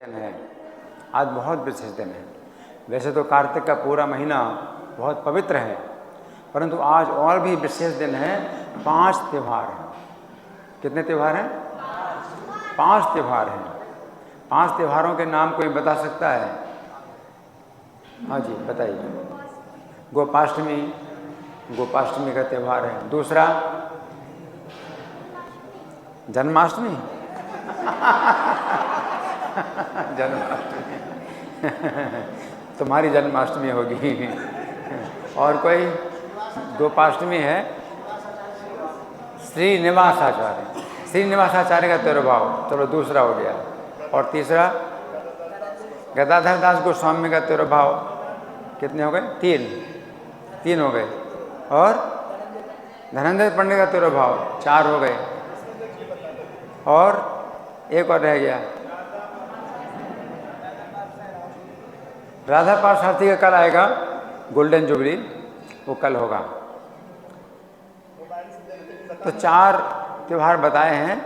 दिन है। आज बहुत विशेष दिन है। वैसे तो कार्तिक का पूरा महीना बहुत पवित्र है, परंतु आज और भी विशेष दिन है। 5 त्यौहार हैं। कितने त्यौहार हैं? 5 त्यौहार हैं। 5 त्योहारों के नाम कोई बता सकता है? हाँ जी, बताइए। गोपाष्टमी, गोपाष्टमी का त्यौहार है। दूसरा जन्माष्टमी जन्माष्टमी तुम्हारी जन्माष्टमी होगी। और कोई? गोपाष्टमी है श्रीनिवासाचार्य, श्रीनिवासाचार्य का तिरुभाव, चलो दूसरा हो गया। और तीसरा गदाधर दास गोस्वामी का तिरुभाव। कितने हो गए? 3 हो गए। और धनंजय पंडित का तिरुभाव 4 हो गए। और एक और रह गया, राधा पार्थसारथी का कल आएगा, गोल्डन जुबली, वो कल होगा। तो 4 त्योहार बताए हैं,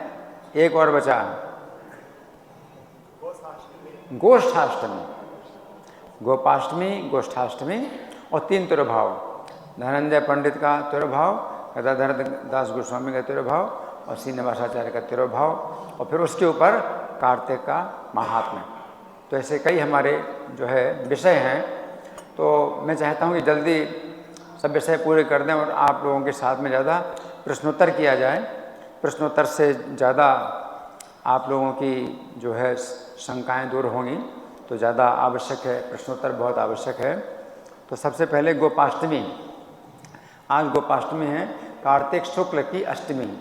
एक और बचा गोष्ठाष्टमी, गोपाष्टमी, गोष्ठाष्टमी और 3 तिरुभाव। धनंजय पंडित का तिरुभाव, गदाधर दास गोस्वामी का तिरुभाव और श्रीनिवासाचार्य का तिरुभाव, और फिर उसके ऊपर कार्तिक का महात्म्य। तो ऐसे कई हमारे जो है विषय हैं। तो मैं चाहता हूँ कि जल्दी सब विषय पूरे कर दें और आप लोगों के साथ में ज़्यादा प्रश्नोत्तर किया जाए। प्रश्नोत्तर से ज़्यादा आप लोगों की जो है शंकाएं दूर होंगी, तो ज़्यादा आवश्यक है, प्रश्नोत्तर बहुत आवश्यक है। तो सबसे पहले गोपाष्टमी। आज गोपाष्टमी है, कार्तिक शुक्ल की अष्टमी।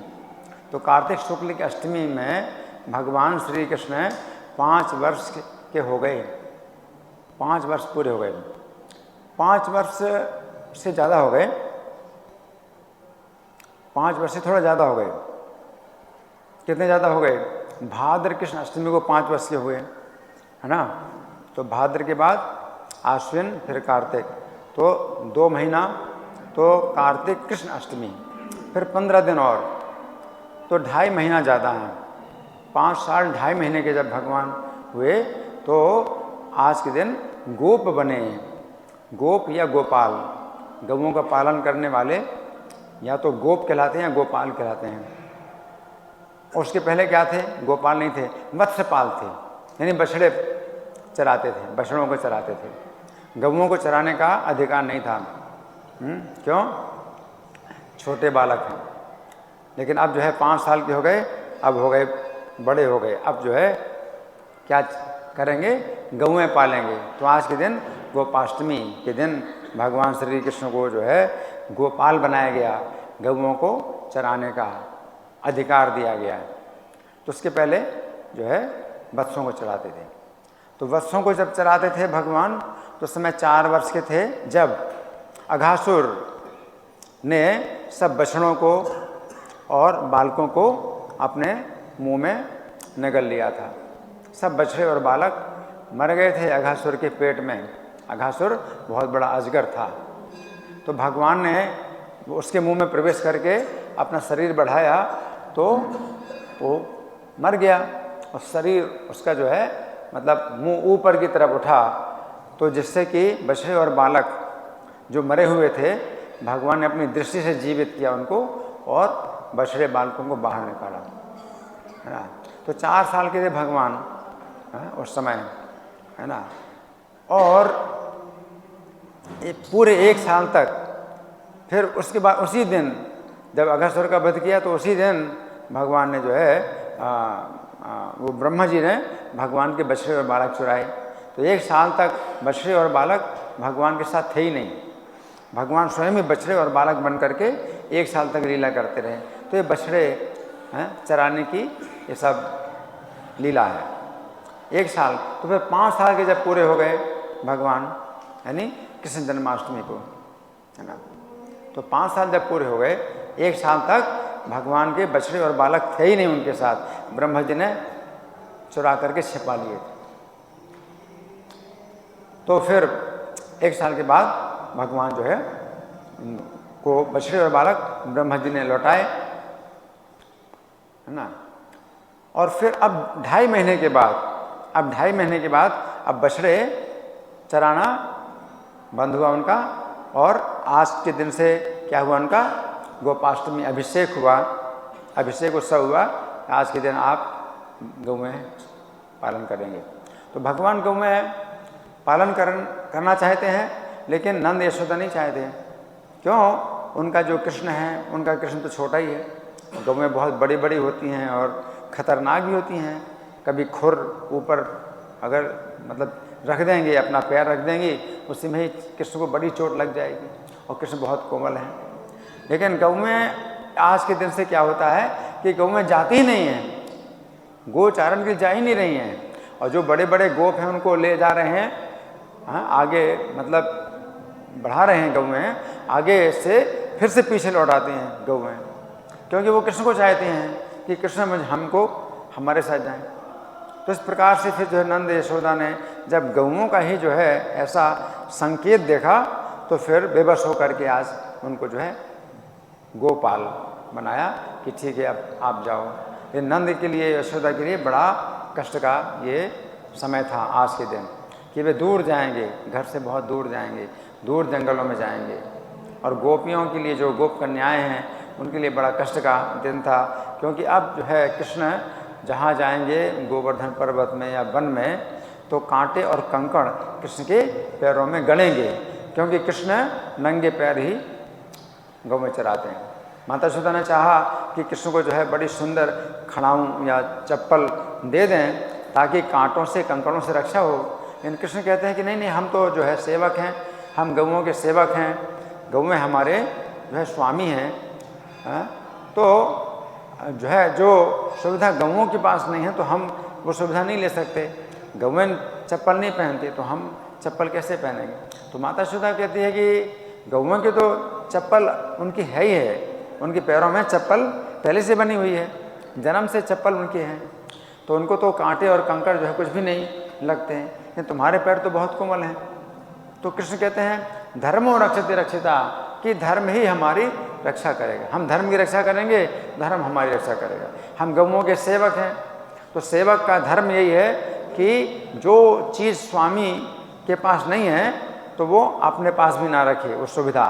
तो कार्तिक शुक्ल की अष्टमी में भगवान श्री कृष्ण 5 वर्ष के हो गए। 5 वर्ष पूरे हो गए। 5 वर्ष से ज़्यादा हो गए। 5 वर्ष से थोड़ा ज़्यादा हो गए। कितने ज़्यादा हो गए? भाद्र कृष्ण अष्टमी को 5 वर्ष के हुए, है ना। तो भाद्र के बाद आश्विन, फिर कार्तिक, तो 2 महीना, तो कार्तिक कृष्ण अष्टमी, फिर 15 दिन और, तो 2.5 महीना ज़्यादा है। 5 साल 2.5 महीने के जब भगवान हुए, तो आज के दिन गोप बने। गोप या गोपाल, गौओं का पालन करने वाले या तो गोप कहलाते हैं या गोपाल कहलाते हैं। उसके पहले क्या थे? गोपाल नहीं थे, मत्स्यपाल थे, यानी बछड़े चराते थे, बछड़ों को चराते थे। गौओं को चराने का अधिकार नहीं था। क्यों? छोटे बालक हैं। लेकिन अब जो है 5 साल के हो गए, अब हो गए बड़े हो गए, अब जो है क्या करेंगे? गौएं पालेंगे। तो आज के दिन गोपाष्टमी के दिन भगवान श्री कृष्ण को जो है गोपाल बनाया गया, गौओं को चराने का अधिकार दिया गया है। तो उसके पहले जो है वत्सों को चराते थे। तो वत्सों को जब चराते थे भगवान, तो उस समय 4 वर्ष के थे, जब अघासुर ने सब बछड़ों को और बालकों को अपने मुंह में निगल लिया था। सब बछड़े और बालक मर गए थे अघासुर के पेट में। अघासुर बहुत बड़ा अजगर था। तो भगवान ने उसके मुंह में प्रवेश करके अपना शरीर बढ़ाया, तो वो मर गया और शरीर उसका जो है मतलब मुंह ऊपर की तरफ उठा, तो जिससे कि बछड़े और बालक जो मरे हुए थे, भगवान ने अपनी दृष्टि से जीवित किया उनको और बछड़े बालकों को बाहर निकाला, है ना। तो 4 साल के थे भगवान, है, उस समय, है ना। और पूरे 1 साल तक, फिर उसके बाद उसी दिन जब अघासुर का वध किया, तो उसी दिन भगवान ने जो है वो ब्रह्मा जी ने भगवान के बछड़े और बालक चुराए। तो 1 साल तक बछड़े और बालक भगवान के साथ थे ही नहीं। भगवान स्वयं ही बछड़े और बालक बन करके 1 साल तक लीला करते रहे। तो ये बछड़े चराने की ये सब लीला है। 1 साल, तो फिर 5 साल के जब पूरे हो गए भगवान, यानी कृष्ण जन्माष्टमी को, है ना। तो 5 साल जब पूरे हो गए, 1 साल तक भगवान के बछड़े और बालक थे ही नहीं उनके साथ, ब्रह्मा जी ने चुरा करके छिपा लिए थे। तो फिर 1 साल के बाद भगवान जो है को बछड़े और बालक ब्रह्मा जी ने लौटाए, है ना। और फिर अब 2.5 महीने के बाद अब 2.5 महीने के बाद अब बछड़े चराना बंद हुआ उनका, और आज के दिन से क्या हुआ उनका, गोपाष्टमी अभिषेक हुआ, अभिषेक उत्सव हुआ। आज के दिन आप गौ में पालन करेंगे। तो भगवान गौ में पालन करना चाहते हैं, लेकिन नंद यशोदा नहीं चाहते। क्यों? उनका जो कृष्ण है, उनका कृष्ण तो छोटा ही है। गौ में बहुत बड़ी बड़ी होती हैं और ख़तरनाक भी होती हैं। कभी खुर ऊपर अगर मतलब रख देंगे, अपना पैर रख देंगी, उसी में ही कृष्ण को बड़ी चोट लग जाएगी, और कृष्ण बहुत कोमल हैं। लेकिन गौ में आज के दिन से क्या होता है कि गौ में जाती ही नहीं है, गोचारण के लिए जा ही नहीं रही हैं, और जो बड़े बड़े गोप हैं उनको ले जा रहे हैं, हाँ, आगे मतलब बढ़ा रहे हैं गौ में, आगे से फिर से पीछे लौटाते हैं गौ में, क्योंकि वो कृष्ण को चाहते हैं कि कृष्ण हमको हमारे साथ जाएं। तो इस प्रकार से फिर जो है नंद यशोदा ने जब गौओं का ही जो है ऐसा संकेत देखा, तो फिर बेबस होकर के आज उनको जो है गोपाल बनाया कि ठीक है अब आप जाओ। ये नंद के लिए, यशोदा के लिए बड़ा कष्ट का ये समय था आज के दिन, कि वे दूर जाएंगे, घर से बहुत दूर जाएंगे, दूर जंगलों में जाएंगे। और गोपियों के लिए, जो गोप कन्याएँ हैं, उनके लिए बड़ा कष्ट का दिन था, क्योंकि अब जो है कृष्ण जहाँ जाएंगे गोवर्धन पर्वत में या वन में, तो कांटे और कंकड़ कृष्ण के पैरों में गड़ेंगे, क्योंकि कृष्ण नंगे पैर ही गौ में चराते हैं। माता यशोदा ने चाहा कि कृष्ण को जो है बड़ी सुंदर खड़ाऊँ या चप्पल दे दें, ताकि कांटों से कंकड़ों से रक्षा हो। लेकिन कृष्ण कहते हैं कि नहीं नहीं, हम तो जो है सेवक हैं, हम गौओं के सेवक हैं, गौएं हमारे जो है स्वामी हैं। तो जो है जो सुविधा गौओं के पास नहीं है, तो हम वो सुविधा नहीं ले सकते। गौएं चप्पल नहीं पहनती, तो हम चप्पल कैसे पहनेंगे? तो माता यशोदा कहती है कि गौओं की तो चप्पल उनकी है ही है, उनके पैरों में चप्पल पहले से बनी हुई है, जन्म से चप्पल उनकी है, तो उनको तो कांटे और कंकड़ जो है कुछ भी नहीं लगते हैं, लेकिन तुम्हारे पैर तो बहुत कोमल हैं। तो कृष्ण कहते हैं धर्मो रक्षते रक्षिता, कि धर्म ही हमारी रक्षा करेगा। हम धर्म की रक्षा करेंगे, धर्म हमारी रक्षा करेगा। हम गौओं के सेवक हैं, तो सेवक का धर्म यही है कि जो चीज़ स्वामी के पास नहीं है, तो वो अपने पास भी ना रखे वो सुविधा।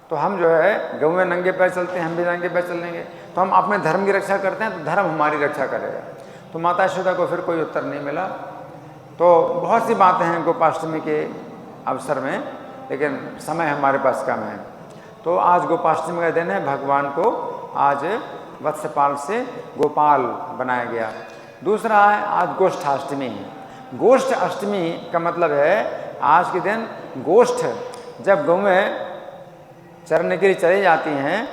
तो हम जो है गौ में नंगे पैर चलते हैं, हम भी नंगे पैर चलेंगे, तो हम अपने धर्म की रक्षा करते हैं, तो धर्म हमारी रक्षा करेगा। तो माता यशोदा को फिर कोई उत्तर नहीं मिला। तो बहुत सी बातें हैं गोपाष्टमी के अवसर में, लेकिन समय हमारे पास कम है। तो आज गोपाष्टमी का दिन है, भगवान को आज वत्सपाल से गोपाल बनाया गया। दूसरा है आज गोष्ठाष्टमी है। गोष्ठ अष्टमी का मतलब है आज के दिन गोष्ठ, जब गौएं चरने के लिए चली जाती हैं,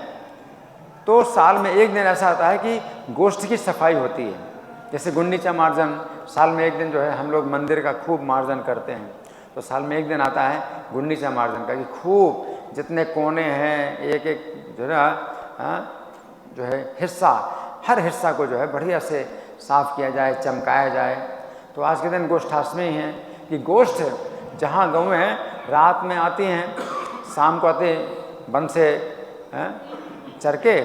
तो साल में एक दिन ऐसा आता है कि गोष्ठ की सफाई होती है। जैसे गुंडीचा मार्जन, साल में एक दिन जो है हम लोग मंदिर का खूब मार्जन करते हैं, तो साल में एक दिन आता है गुंडीचा मार्जन का, कि खूब जितने कोने हैं, एक एक जो है हिस्सा, हर हिस्सा को जो है बढ़िया से साफ किया जाए, चमकाया जाए। तो आज के दिन गोष्ठाष्टमी है कि गोष्ठ जहाँ गौएं रात में आती हैं, शाम को आते वन से चर के,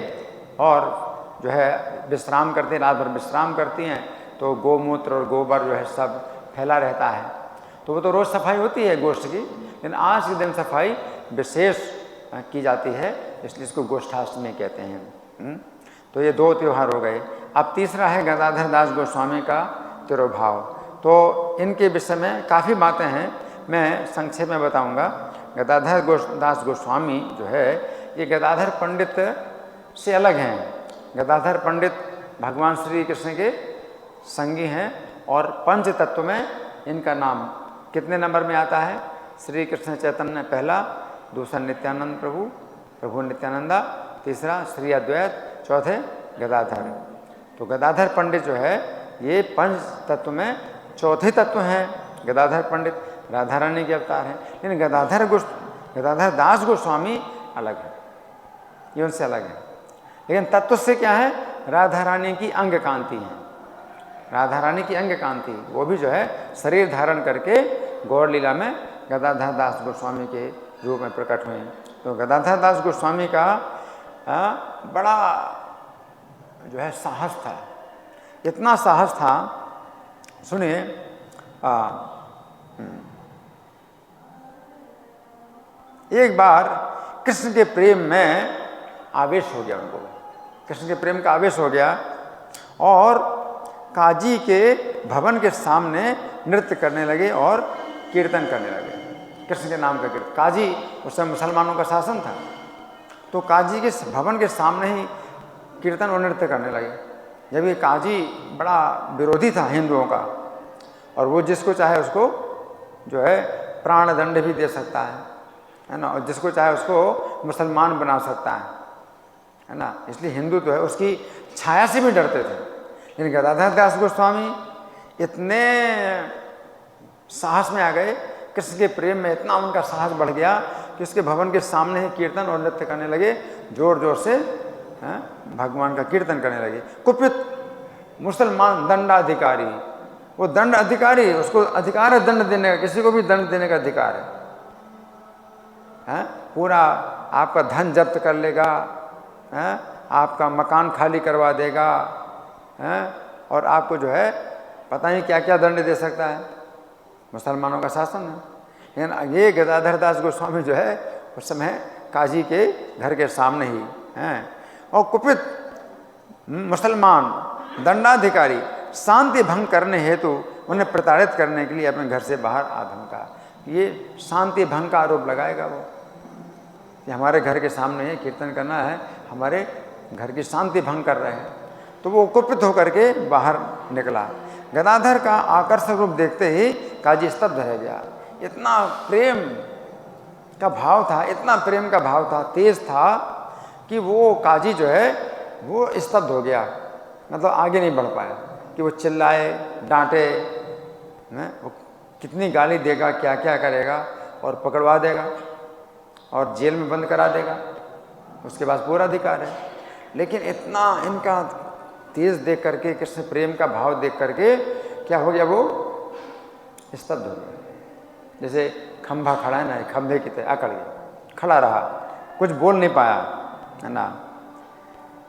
और जो है विश्राम करती हैं, रात भर विश्राम करती हैं, तो गोमूत्र और गोबर जो है सब फैला रहता है। तो वो तो रोज़ सफाई होती है गोष्ठ की, लेकिन आज के दिन सफाई विशेष की जाती है, इसलिए इसको गोष्ठाष्टमी कहते हैं। तो ये दो त्यौहार हो गए। अब तीसरा है गदाधर दास गोस्वामी का तिरोभाव। तो इनके विषय में काफ़ी बातें हैं, मैं संक्षेप में बताऊंगा। गदाधर दास गोस्वामी जो है, ये गदाधर पंडित से अलग हैं। गदाधर पंडित भगवान श्री कृष्ण के संगी हैं, और पंच तत्व में इनका नाम कितने नंबर में आता है? श्री कृष्ण चैतन्य पहला, दूसरा नित्यानंद प्रभु, प्रभु नित्यानंदा, तीसरा श्री अद्वैत, चौथे गदाधर। तो गदाधर पंडित जो है ये पंच तत्व में चौथे तत्व हैं। गदाधर पंडित राधा रानी के अवतार हैं, लेकिन गदाधर दास गोस्वामी अलग है, ये उनसे अलग है। लेकिन तत्व से क्या है? राधा रानी की अंग कांति है, राधा रानी की अंग कांति, वो भी जो है शरीर धारण करके गौर लीला में गदाधर दास गोस्वामी के रूप में प्रकट हुए। तो गदाधर दास गोस्वामी का बड़ा जो है साहस था, इतना साहस था सुनिए, एक बार कृष्ण के प्रेम में आवेश हो गया उनको, कृष्ण के प्रेम का आवेश हो गया और काजी के भवन के सामने नृत्य करने लगे और कीर्तन करने लगे, कृष्ण के नाम का कीर्तन। काजी उस समय मुसलमानों का शासन था, तो काजी के भवन के सामने ही कीर्तन और नृत्य करने लगे। जब ये काजी बड़ा विरोधी था हिंदुओं का, और वो जिसको चाहे उसको जो है प्राण दंड भी दे सकता है ना, और जिसको चाहे उसको मुसलमान बना सकता है ना, इसलिए हिंदू तो है उसकी छाया से भी डरते थे। लेकिन गदाधर दास गोस्वामी इतने साहस में आ गए, कृष्ण के प्रेम में इतना उनका साहस बढ़ गया कि उसके भवन के सामने ही कीर्तन और नृत्य करने लगे, जोर जोर से भगवान का कीर्तन करने लगे। कुपित मुसलमान दंडाधिकारी, वो दंड अधिकारी, उसको अधिकार है दंड देने का, किसी को भी दंड देने का अधिकार है। पूरा आपका धन जब्त कर लेगा, आपका मकान खाली करवा देगा, और आपको जो है पता नहीं क्या क्या दंड दे सकता है, मुसलमानों का शासन है। लेकिन ये गदाधर दास गोस्वामी जो है उस समय काजी के घर के सामने ही हैं, और कुपित मुसलमान दंडाधिकारी शांति भंग करने हेतु उन्हें प्रताड़ित करने के लिए अपने घर से बाहर आ धमका। ये शांति भंग का आरोप लगाएगा वो कि हमारे घर के सामने ही कीर्तन करना है, हमारे घर की शांति भंग कर रहे हैं। तो वो कुपित होकर के बाहर निकला। गदाधर का आकर्षक रूप देखते ही काजी स्तब्ध रह गया। इतना प्रेम का भाव था, इतना प्रेम का भाव था, तेज था कि वो काजी जो है वो स्तब्ध हो गया, मतलब आगे नहीं बढ़ पाया कि वो चिल्लाए डांटे, वो कितनी गाली देगा, क्या क्या करेगा, और पकड़वा देगा और जेल में बंद करा देगा, उसके पास पूरा अधिकार है। लेकिन इतना इनका तेज देख करके, कृष्ण प्रेम का भाव देख करके क्या हो गया, वो स्तब्ध हो गया। जैसे खंभा खड़ा है ना, खंभे की तरह अकड़ गया, खड़ा रहा, कुछ बोल नहीं पाया, है ना।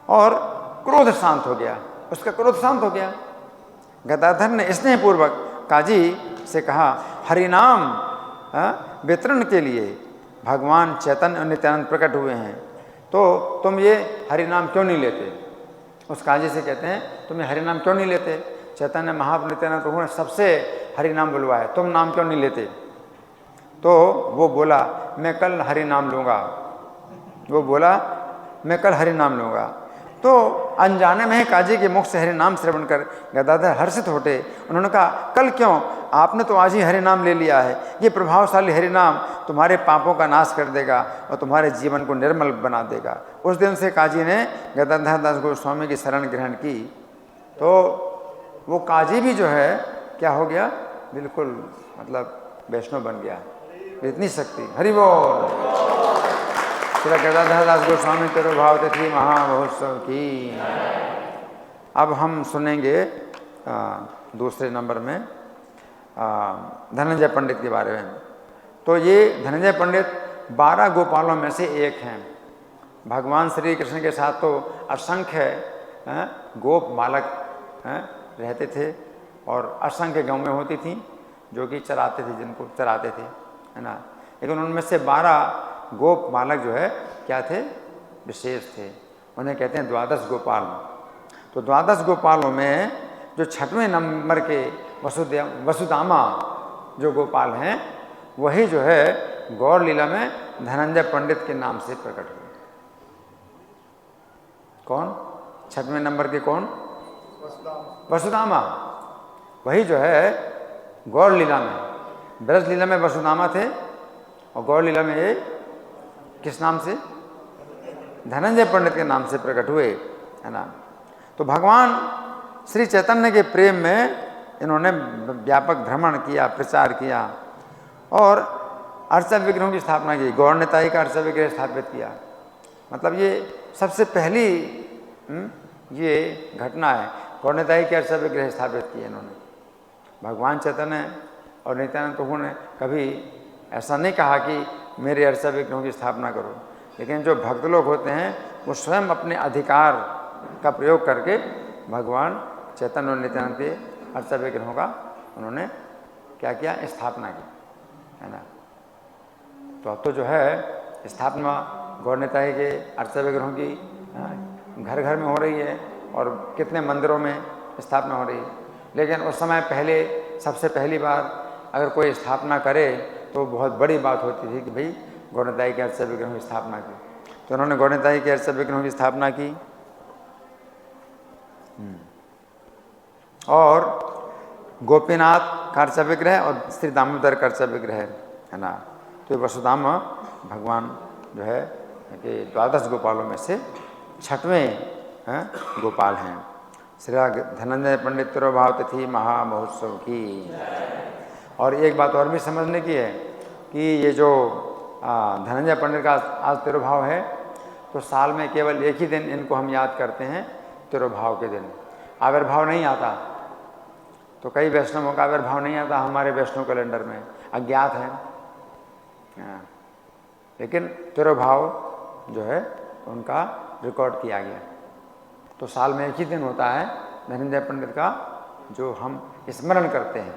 और क्रोध शांत हो गया, उसका क्रोध शांत हो गया। गदाधर ने स्नेहपूर्वक काजी से कहा, हरिनाम वितरण के लिए भगवान चैतन्य और नित्यानंद प्रकट हुए हैं, तो तुम ये हरिनाम क्यों नहीं लेते। उस काजी से कहते हैं, तुम ये हरिनाम क्यों नहीं लेते, चैतन्य महाप्रभु नित्यानंद प्रभु ने सबसे हरिनाम बुलवाया, तुम नाम क्यों नहीं लेते। तो वो बोला, मैं कल हरिनाम लूँगा, वो बोला मैं कल हरिनाम लूँगा। तो अनजाने में ही काजी के मुख से हरिनाम श्रवण कर गदाधर हर्षित होते। उन्होंने कहा, कल क्यों, आपने तो आज ही हरिनाम ले लिया है, ये प्रभावशाली हरिनाम तुम्हारे पापों का नाश कर देगा और तुम्हारे जीवन को निर्मल बना देगा। उस दिन से काजी ने गदाधर दास गोस्वामी की शरण ग्रहण की। तो वो काजी भी जो है क्या हो गया, बिल्कुल मतलब वैष्णव बन गया। इतनी शक्ति, हरि बोल। श्री गदाधर दास गोस्वामी तेरो भाव तिथि महामहोत्सव की। अब हम सुनेंगे दूसरे नंबर में धनंजय पंडित के बारे में। तो ये धनंजय पंडित 12 गोपालों में से एक हैं। भगवान श्री कृष्ण के साथ तो असंख्य गोप बालक रहते थे और असंख्य गौएं होती थीं जो कि चराते थे, जिनको चराते थे, है ना। लेकिन उनमें से 12 गोप बालक जो है क्या थे, विशेष थे, उन्हें कहते हैं 12 गोपाल। तो 12 गोपालों में जो 6वें नंबर के वसुदामा जो गोपाल हैं, वही जो है गौर लीला में धनंजय पंडित के नाम से प्रकट हुए। कौन 6वें नंबर के, कौन, वसुदामा। वही जो है गौर लीला में, ब्रज लीला में वसुदामा थे और गौर लीला में ये किस नाम से, धनंजय पंडित के नाम से प्रकट हुए, है ना। तो भगवान श्री चैतन्य के प्रेम में इन्होंने व्यापक भ्रमण किया, प्रचार किया और अर्चा विग्रहों की स्थापना की। गौर निताई का अर्चा विग्रह स्थापित किया, मतलब ये सबसे पहली ये घटना है। गौर निताई के अर्चा विग्रह स्थापित किए इन्होंने। भगवान चैतन्य और नित्यानंद प्रभु ने कभी ऐसा नहीं कहा कि मेरे अर्चा विग्रहों की स्थापना करो, लेकिन जो भक्त लोग होते हैं वो स्वयं अपने अधिकार का प्रयोग करके भगवान चैतन्य और नित्यानंद के अर्चा विग्रहों का उन्होंने क्या किया, स्थापना की, है ना। तो अब तो जो है स्थापना गौरनिताई के अर्चा विग्रहों की घर घर में हो रही है और कितने मंदिरों में स्थापना हो रही है। लेकिन उस समय पहले सबसे पहली बार अगर कोई स्थापना करे तो बहुत बड़ी बात होती थी कि भाई गौरनिताई के अर्चा विग्रहों की स्थापना की। तो उन्होंने गौरनिताई के अर्चा विग्रहों की स्थापना की। और गोपीनाथ का अर्चा विग्रह और श्री दामोदर का अर्चा विग्रह है ना। तो वसुधामा भगवान जो है कि 12 गोपालों में से 6वें गोपाल हैं। श्री धनंजय पंडित तिरुभाव तिथि महामहोत्सव की। और एक बात और भी समझने की है कि ये जो धनंजय पंडित का आज तिरुभाव है, तो साल में केवल एक ही दिन इनको हम याद करते हैं, तिरुभाव के दिन। आविर्भाव नहीं आता, तो कई वैष्णवों का आविर्भाव नहीं आता हमारे वैष्णव कैलेंडर में, अज्ञात है। लेकिन तिरुभाव जो है उनका रिकॉर्ड किया गया। तो साल में एक ही दिन होता है धनंजय पंडित का जो हम स्मरण करते हैं,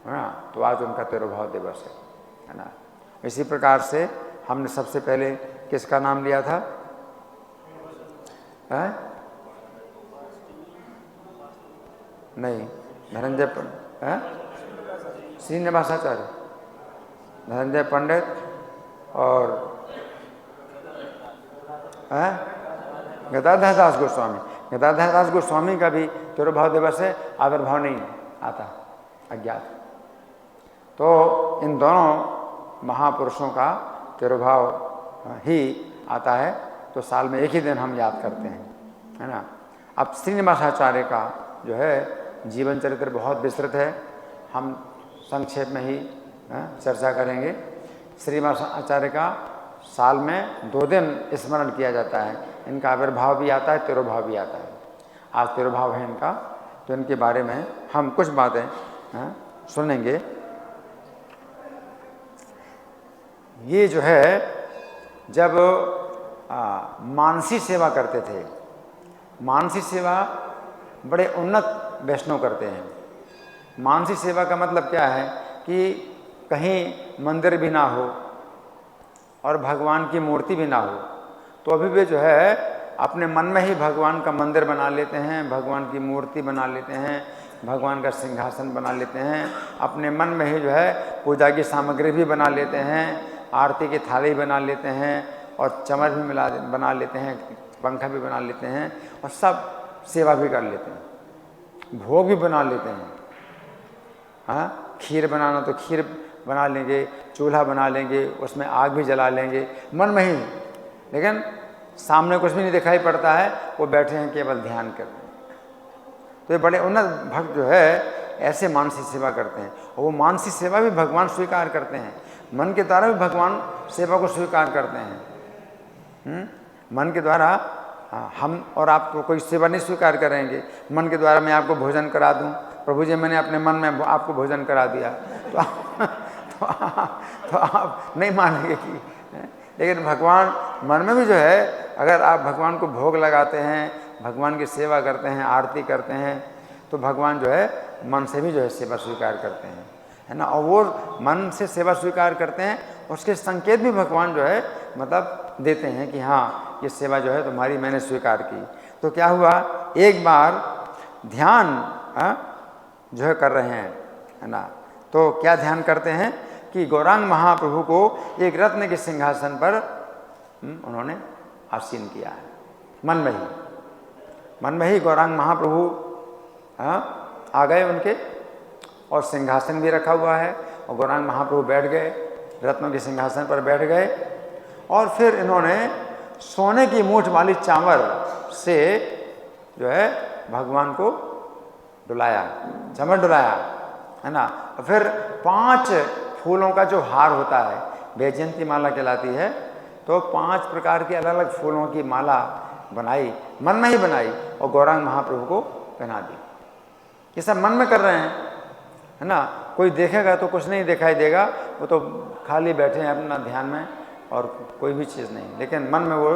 है ना। तो आज उनका तिरुभाव दिवस है ना। इसी प्रकार से हमने सबसे पहले किसका नाम लिया था, नहीं धनंजय पंडित, श्रीनिवासाचार्य, धनंजय पंडित और गदाधर दास गोस्वामी। गदाधर दास गोस्वामी का भी तिरुभाव दिवस है, आविर्भाव नहीं आता, अज्ञात। तो इन दोनों महापुरुषों का तिरुभाव ही आता है, तो साल में एक ही दिन हम याद करते हैं, है ना। अब श्रीनिवासाचार्य का जो है जीवन चरित्र बहुत विस्तृत है, हम संक्षेप में ही चर्चा करेंगे। श्रीनिवासाचार्य का साल में 2 दिन स्मरण किया जाता है। इनका आविर्भाव भी आता है, तिरुभाव भी आता है। आज तिरुभाव है इनका, तो इनके बारे में हम कुछ बातें सुनेंगे। ये जो है जब मानसी सेवा करते थे, मानसी सेवा बड़े उन्नत वैष्णव करते हैं। मानसी सेवा का मतलब क्या है कि कहीं मंदिर भी ना हो और भगवान की मूर्ति भी ना हो, तो अभी भी जो है अपने मन में ही भगवान का मंदिर बना लेते हैं, भगवान की मूर्ति बना लेते हैं, भगवान का सिंहासन बना लेते हैं। अपने मन में ही जो है पूजा की सामग्री भी बना लेते हैं, आरती की थाली बना लेते हैं और चम्मच भी बना लेते हैं, पंखा भी बना लेते हैं और सब सेवा भी कर लेते हैं, भोग भी बना लेते हैं। हाँ, खीर बनाना तो खीर बना लेंगे, चूल्हा बना लेंगे, उसमें आग भी जला लेंगे मन में ही, लेकिन सामने कुछ भी नहीं दिखाई पड़ता है, वो बैठे हैं केवल ध्यान करते हैं। तो ये बड़े उन्नत भक्त जो है ऐसे मानसी सेवा करते हैं, और वो मानसी सेवा भी भगवान स्वीकार करते हैं। मन के द्वारा भी भगवान सेवा को स्वीकार करते हैं। मन के द्वारा हम और आप तो कोई सेवा नहीं स्वीकार करेंगे। मन के द्वारा मैं आपको भोजन करा दूं, प्रभु जी मैंने अपने मन में आपको भोजन करा दिया, तो आप नहीं मानेंगे कि। लेकिन भगवान मन में भी जो है, अगर आप भगवान को भोग लगाते हैं, भगवान की सेवा करते हैं, आरती करते हैं, तो भगवान जो है मन से भी जो है सेवा स्वीकार करते हैं, है ना। और वो मन से सेवा स्वीकार करते हैं, उसके संकेत भी भगवान जो है मतलब देते हैं कि हाँ ये सेवा जो है तुम्हारी मैंने स्वीकार की। तो क्या हुआ, एक बार ध्यान जो है कर रहे हैं, है ना। तो क्या ध्यान करते हैं कि गौरांग महाप्रभु को एक रत्न के सिंहासन पर उन्होंने आसीन किया है। मन में ही गौरांग महाप्रभु आ गए उनके, और सिंहासन भी रखा हुआ है, और गौरांग महाप्रभु बैठ गए, रत्नों के सिंहासन पर बैठ गए। और फिर इन्होंने सोने की मूठ वाली चावल से जो है भगवान को डुलाया, चमर डुलाया, है ना। और फिर 5 फूलों का जो हार होता है, वैजयंती माला कहलाती है, तो 5 प्रकार के अलग अलग फूलों की माला बनाई, मन में ही बनाई, और गौरांग महाप्रभु को पहना दी। ये सब मन में कर रहे हैं, है ना। कोई देखेगा तो कुछ नहीं दिखाई देगा, वो तो खाली बैठे हैं अपना ध्यान में और कोई भी चीज़ नहीं, लेकिन मन में वो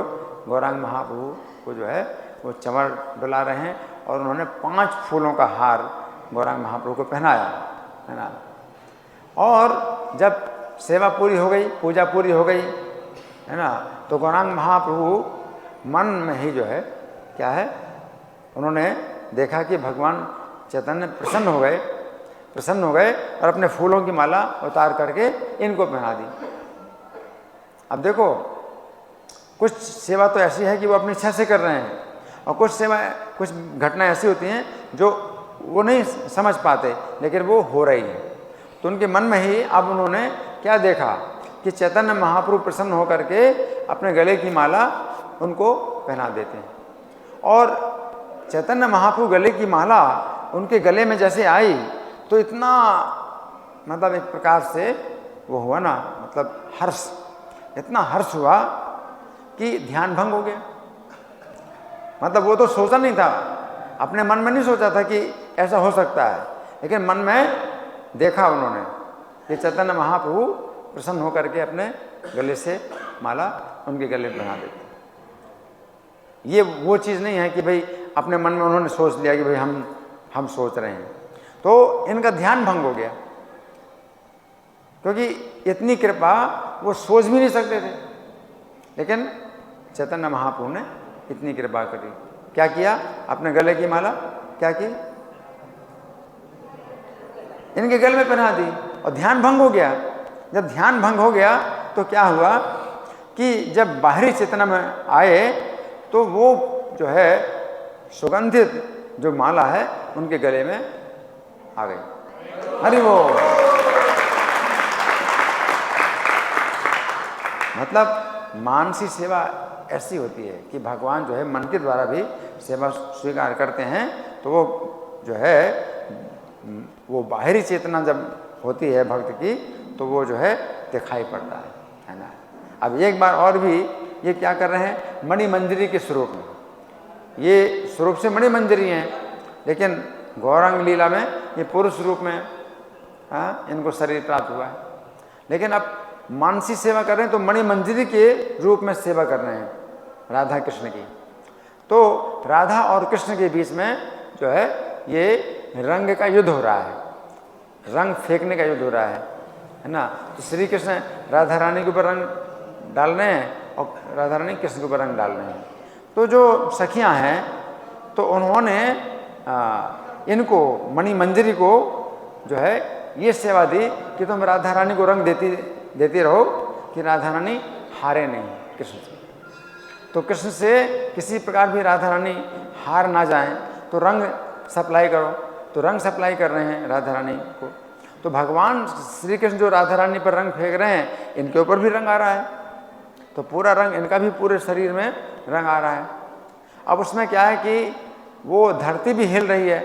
गौरांग महाप्रभु को जो है वो चमर डुला रहे हैं। और उन्होंने 5 फूलों का हार गौरांग महाप्रभु को पहनाया, है ना। और जब सेवा पूरी हो गई, पूजा पूरी हो गई, है ना, तो गौरांग महाप्रभु मन में ही जो है क्या है, उन्होंने देखा कि भगवान चैतन्य प्रसन्न हो गए और अपने फूलों की माला उतार करके इनको पहना दी। अब देखो, कुछ सेवा तो ऐसी है कि वो अपनी इच्छा से कर रहे हैं, और कुछ घटना ऐसी होती हैं जो वो नहीं समझ पाते, लेकिन वो हो रही है। तो उनके मन में ही अब उन्होंने क्या देखा कि चैतन्य महाप्रभु प्रसन्न होकर के अपने गले की माला उनको पहना देते हैं। और चैतन्य महाप्रभु गले की माला उनके गले में जैसे आई तो इतना मतलब एक प्रकार से वो हुआ ना, मतलब हर्ष, इतना हर्ष हुआ कि ध्यान भंग हो गया। मतलब वो तो सोचा नहीं था, अपने मन में नहीं सोचा था कि ऐसा हो सकता है, लेकिन मन में देखा उन्होंने कि चैतन्य महाप्रभु प्रसन्न होकर के अपने गले से माला उनके गले में बना देते। ये वो चीज़ नहीं है कि भाई अपने मन में उन्होंने सोच लिया कि भाई हम सोच रहे हैं, तो इनका ध्यान भंग हो गया, क्योंकि इतनी कृपा वो सोच भी नहीं सकते थे। लेकिन चैतन्य महाप्रभु ने इतनी कृपा करी, क्या किया, अपने गले की माला क्या की, इनके गले में पहना दी, और ध्यान भंग हो गया। जब ध्यान भंग हो गया तो क्या हुआ कि जब बाहरी चेतना में आए तो वो जो है सुगंधित जो माला है उनके गले में आ गई। हरि बोल। मतलब मानसी सेवा ऐसी होती है कि भगवान जो है मन के द्वारा भी सेवा स्वीकार करते हैं, तो वो जो है वो बाहरी चेतना जब होती है भक्त की तो वो जो है दिखाई पड़ता है ना। अब एक बार और भी ये क्या कर रहे हैं, मणि मंजरी के स्वरूप में, ये स्वरूप से मणि मंजरी हैं, लेकिन गौरांग लीला में ये पुरुष रूप में इनको शरीर प्राप्त हुआ है। लेकिन अब मानसी सेवा कर रहे हैं तो मणि मंजरी के रूप में सेवा कर रहे हैं राधा कृष्ण की। तो राधा और कृष्ण के बीच में जो है ये रंग का युद्ध हो रहा है, रंग फेंकने का युद्ध हो रहा है ना। तो श्री कृष्ण राधा रानी के ऊपर रंग डाल रहे हैं और राधा रानी कृष्ण के ऊपर रंग डाल रहे हैं। तो जो सखियां हैं तो उन्होंने इनको मणि मंजरी को जो है ये सेवा दी कि तुम राधा रानी को रंग देती रहो कि राधा रानी हारे नहीं कृष्ण से। तो कृष्ण से किसी प्रकार भी राधा रानी हार ना जाएं, तो रंग सप्लाई करो। तो रंग सप्लाई कर रहे हैं राधा रानी को। तो भगवान श्री कृष्ण जो राधा रानी पर रंग फेंक रहे हैं, इनके ऊपर भी रंग आ रहा है, तो पूरा रंग इनका भी पूरे शरीर में रंग आ रहा है। अब उसमें क्या है कि वो धरती भी हिल रही है,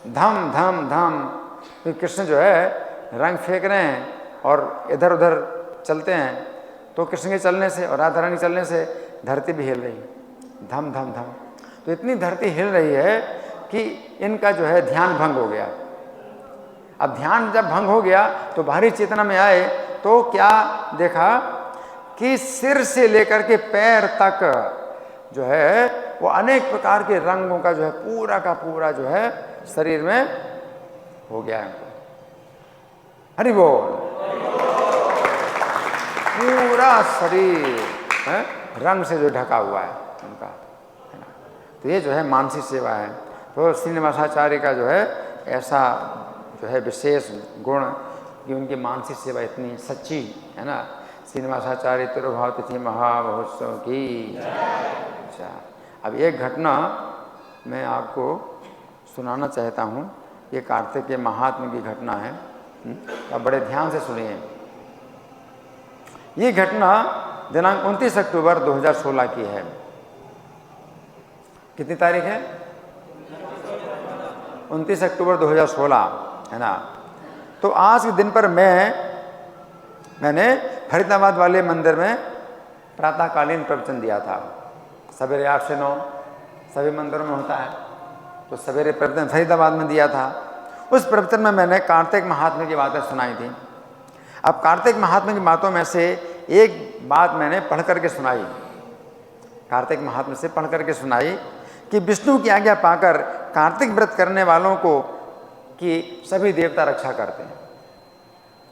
धम धम धम। तो कृष्ण जो है रंग फेंक रहे हैं और इधर उधर चलते हैं, तो कृष्ण के चलने से और राधा रानी चलने से धरती भी हिल रही है, धम धम धम। तो इतनी धरती हिल रही है कि इनका जो है ध्यान भंग हो गया। अब ध्यान जब भंग हो गया तो बाहरी चेतना में आए तो क्या देखा कि सिर से लेकर के पैर तक जो है वो अनेक प्रकार के रंगों का जो है पूरा का पूरा जो है शरीर में हो गया है। हरि बोल। पूरा शरीर है रंग से जो ढका हुआ है उनका, है ना। तो ये जो है मानसी सेवा है। तो श्रीनिवासाचार्य का जो है ऐसा जो है विशेष गुण कि उनकी मानसी सेवा इतनी सच्ची है ना। श्रीनिवासाचार्य तिरुभाव तिथि महामहोत्सव की। अच्छा, अब एक घटना मैं आपको सुनाना चाहता हूँ। ये कार्तिक के महात्म्य की घटना है, अब बड़े ध्यान से सुनिए। ये घटना दिनांक 29 अक्टूबर 2016 की है। कितनी तारीख है? 29 अक्टूबर 2016, है ना। तो आज के दिन पर मैंने फरीदाबाद वाले मंदिर में प्रातःकालीन प्रवचन दिया था। सवेरे 8 से 9 सभी मंदिरों में होता है, तो सवेरे प्रवचन फरीदाबाद में दिया था। उस प्रवचन में मैंने कार्तिक महात्म्य की बातें सुनाई थी। अब कार्तिक महात्म्य की बातों में से एक बात मैंने पढ़ करके सुनाई, कार्तिक महात्म्य से पढ़ करके सुनाई कि विष्णु की आज्ञा पाकर कार्तिक व्रत करने वालों को कि सभी देवता रक्षा करते हैं।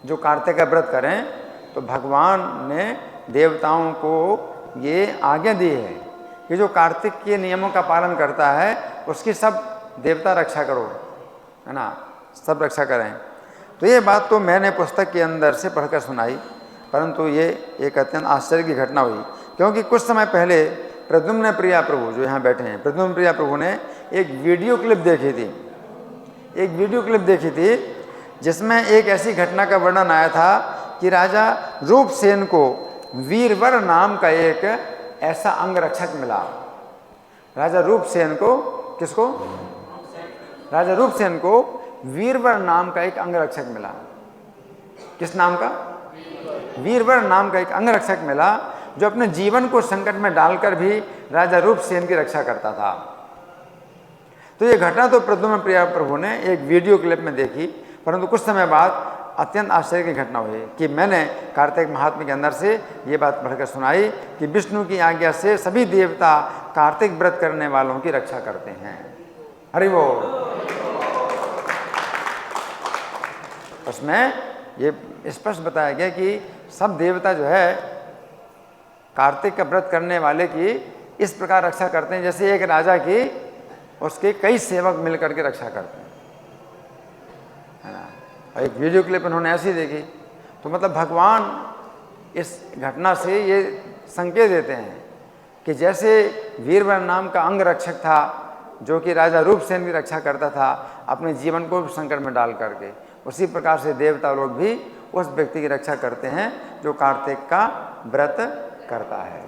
जो कार्तिक का व्रत करें तो भगवान ने देवताओं को ये आज्ञा दी है कि जो कार्तिक के नियमों का पालन करता है उसकी सब देवता रक्षा करो, है ना, सब रक्षा करें। तो ये बात तो मैंने पुस्तक के अंदर से पढ़कर सुनाई, परंतु ये एक अत्यंत आश्चर्य की घटना हुई, क्योंकि कुछ समय पहले प्रद्युम्न प्रिया प्रभु जो यहाँ बैठे हैं, प्रद्युम्न प्रिया प्रभु ने एक वीडियो क्लिप देखी थी जिसमें एक ऐसी घटना का वर्णन आया था कि राजा रूपसेन को वीरवर नाम का एक ऐसा अंगरक्षक मिला। राजा रूपसेन को, किसको? राजा रूपसेन को वीरवर नाम का एक अंगरक्षक मिला। किस नाम का? वीरवर नाम का एक अंगरक्षक मिला, जो अपने जीवन को संकट में डालकर भी राजा रूपसेन की रक्षा करता था। तो ये घटना तो प्रद्युम्न प्रिया प्रभु ने एक वीडियो क्लिप में देखी, परंतु कुछ समय बाद अत्यंत आश्चर्य की घटना हुई कि मैंने कार्तिक महात्म्य के अंदर से ये बात पढ़कर सुनाई कि विष्णु की आज्ञा से सभी देवता कार्तिक व्रत करने वालों की रक्षा करते हैं। हरि बोल। उसमें ये स्पष्ट बताया गया कि सब देवता जो है कार्तिक का व्रत करने वाले की इस प्रकार रक्षा करते हैं जैसे एक राजा की उसके कई सेवक मिलकर के रक्षा करते हैं, है ना। और एक वीडियो क्लिप उन्होंने ऐसी देखी, तो मतलब भगवान इस घटना से ये संकेत देते हैं कि जैसे वीरवर नाम का अंगरक्षक था जो कि राजा रूपसेन की रक्षा करता था अपने जीवन को संकट में डाल करके, उसी प्रकार से देवता लोग भी उस व्यक्ति की रक्षा करते हैं जो कार्तिक का व्रत करता है।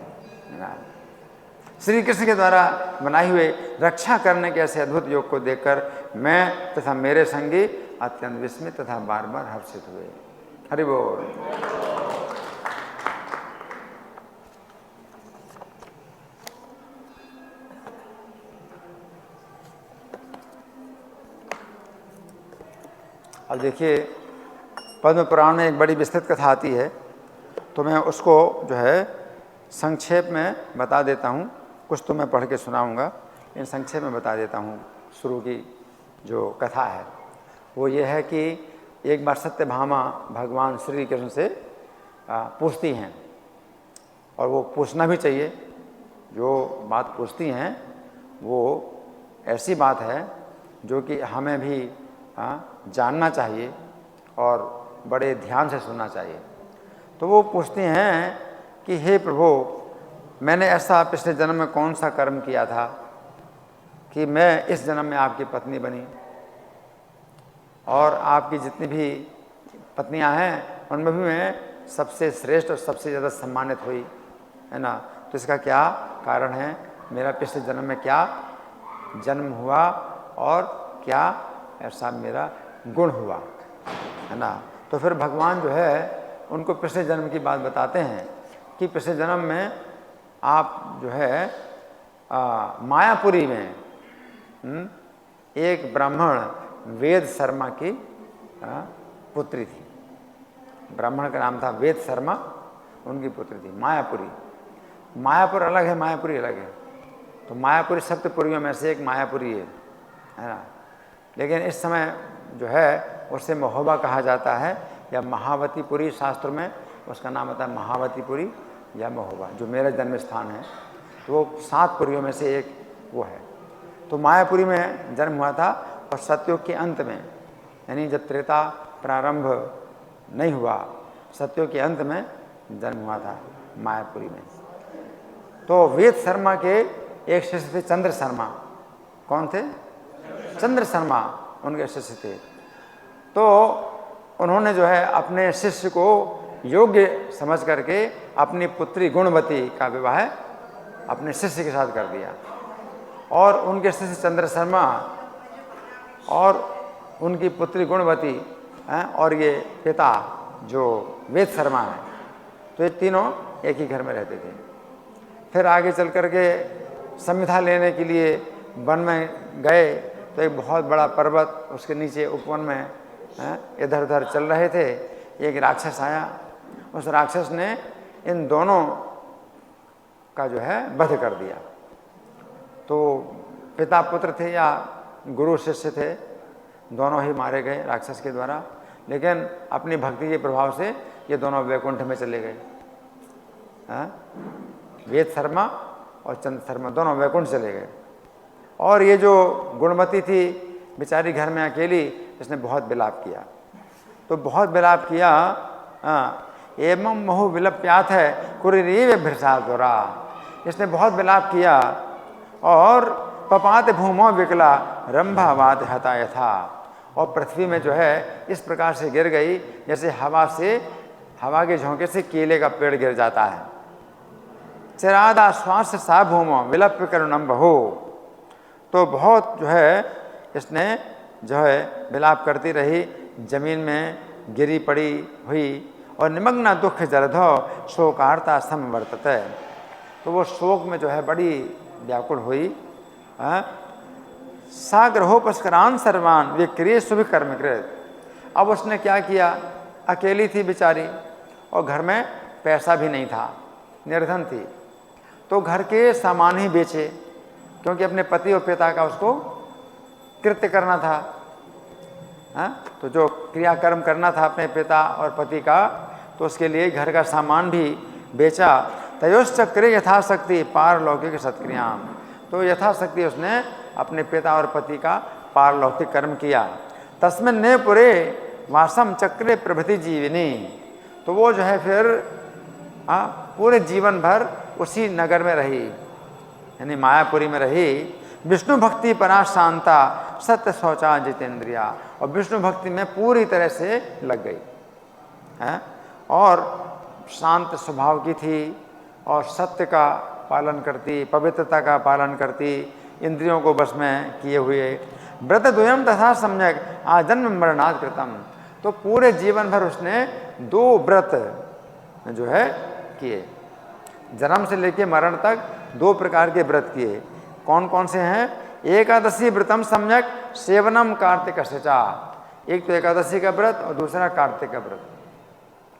श्री कृष्ण के द्वारा बनाई हुए रक्षा करने के ऐसे अद्भुत योग को देखकर मैं तथा मेरे संगी अत्यंत विस्मित तथा बार बार हर्षित हुए। हरि बोल। अब देखिए, पद्म पुराण में एक बड़ी विस्तृत कथा आती है, तो मैं उसको जो है संक्षेप में बता देता हूँ। कुछ तो मैं पढ़ के सुनाऊँगा, इन संक्षेप में बता देता हूँ। शुरू की जो कथा है वो ये है कि एक बार सत्यभामा भगवान श्री कृष्ण से पूछती हैं, और वो पूछना भी चाहिए। जो बात पूछती हैं वो ऐसी बात है जो कि हमें भी जानना चाहिए और बड़े ध्यान से सुनना चाहिए। तो वो पूछती हैं कि हे प्रभु, मैंने ऐसा पिछले जन्म में कौन सा कर्म किया था कि मैं इस जन्म में आपकी पत्नी बनी, और आपकी जितनी भी पत्नियां हैं उनमें भी मैं सबसे श्रेष्ठ और सबसे ज़्यादा सम्मानित हुई, है ना। तो इसका क्या कारण है? मेरा पिछले जन्म में क्या जन्म हुआ और क्या ऐसा मेरा गुण हुआ, है ना। तो फिर भगवान जो है उनको पिछले जन्म की बात बताते हैं कि पिछले जन्म में आप जो है मायापुरी में एक ब्राह्मण वेद शर्मा की पुत्री थी। ब्राह्मण का नाम था वेद शर्मा, उनकी पुत्री थी मायापुरी। मायापुर अलग है, मायापुरी अलग है। तो मायापुरी सप्तपुरियों में से एक मायापुरी है ना। लेकिन इस समय जो है उसे महोबा कहा जाता है, या महावतीपुरी शास्त्र में उसका नाम होता है महावतीपुरी या महोबा, जो मेरा जन्म स्थान है। तो वो 7 पुरियों में से एक वो है। तो मायापुरी में जन्म हुआ था, और सतयुग के अंत में, यानी जब त्रेता प्रारंभ नहीं हुआ, सतयुग के अंत में जन्म हुआ था मायापुरी में। तो वेद शर्मा के एक शिष्य थे चंद्र शर्मा। कौन थे? चंद्र शर्मा उनके शिष्य थे। तो उन्होंने जो है अपने शिष्य को योग्य समझ करके अपनी पुत्री गुणवती का विवाह अपने शिष्य के साथ कर दिया, और उनके शिष्य चंद्र शर्मा और उनकी पुत्री गुणवती और ये पिता जो वेद शर्मा है, तो ये तीनों एक ही घर में रहते थे। फिर आगे चल कर के संविधा लेने के लिए वन में गए, तो एक बहुत बड़ा पर्वत, उसके नीचे उपवन में इधर उधर चल रहे थे। एक राक्षस आया, उस राक्षस ने इन दोनों का जो है वध कर दिया। तो पिता पुत्र थे या गुरु शिष्य थे, दोनों ही मारे गए राक्षस के द्वारा, लेकिन अपनी भक्ति के प्रभाव से ये दोनों वैकुंठ में चले गए। वेद शर्मा और चंद शर्मा दोनों वैकुंठ चले गए। और ये जो गुणवती थी बेचारी घर में अकेली, इसने बहुत विलाप किया। तो बहुत विलाप किया। एवं मोह विलप्यात है कुरीव भृषा द्वारा, इसने बहुत विलाप किया। और पपात भूमो विकला रंभावात हता यथा, और पृथ्वी में जो है इस प्रकार से गिर गई जैसे हवा के झोंके से केले का पेड़ गिर जाता है। चिरादा श्वास सा भूमो विलप करुणम बहो, तो बहुत जो है इसने जो है विलाप करती रही, जमीन में गिरी पड़ी हुई। और निमग्ना दुख जलधो शोकार्ता समवर्तते, तो वो शोक में जो है बड़ी व्याकुल हुई। साग्रहोपस्करान सर्वान विक्रिय शुभ कर्म कृत, अब उसने क्या किया, अकेली थी बेचारी और घर में पैसा भी नहीं था, निर्धन थी, तो घर के सामान ही बेचे, क्योंकि अपने पति और पिता का उसको कृत्य करना था। तो जो क्रियाकर्म करना था अपने पिता और पति का, तो उसके लिए घर का सामान भी बेचा। तयोश्चक्रे यथाशक्ति पारलौकिक सत्क्रियाम, तो यथाशक्ति उसने अपने पिता और पति का पारलौकिक कर्म किया। तस्मिन् ने पुरे वासम चक्रे प्रभृति जीविनी, तो वो जो है फिर पूरे जीवन भर उसी नगर में रही, यानी मायापुरी में रही। विष्णु भक्ति परा शांता सत्य शौचा जितेंद्रिया, और विष्णु भक्ति में पूरी तरह से लग गई है, और शांत स्वभाव की थी, और सत्य का पालन करती, पवित्रता का पालन करती, इंद्रियों को बस में किए हुए। व्रत द्वयम तथा सम्यक आजन्म मरणात् कृतम, तो पूरे जीवन भर उसने 2 व्रत जो है किए, जन्म से लेकर मरण तक 2 प्रकार के व्रत किए। कौन कौन से हैं? एकादशी व्रतम सम्यक सेवनम कार्तिक सचा, एक तो एकादशी का व्रत और दूसरा कार्तिक का व्रत।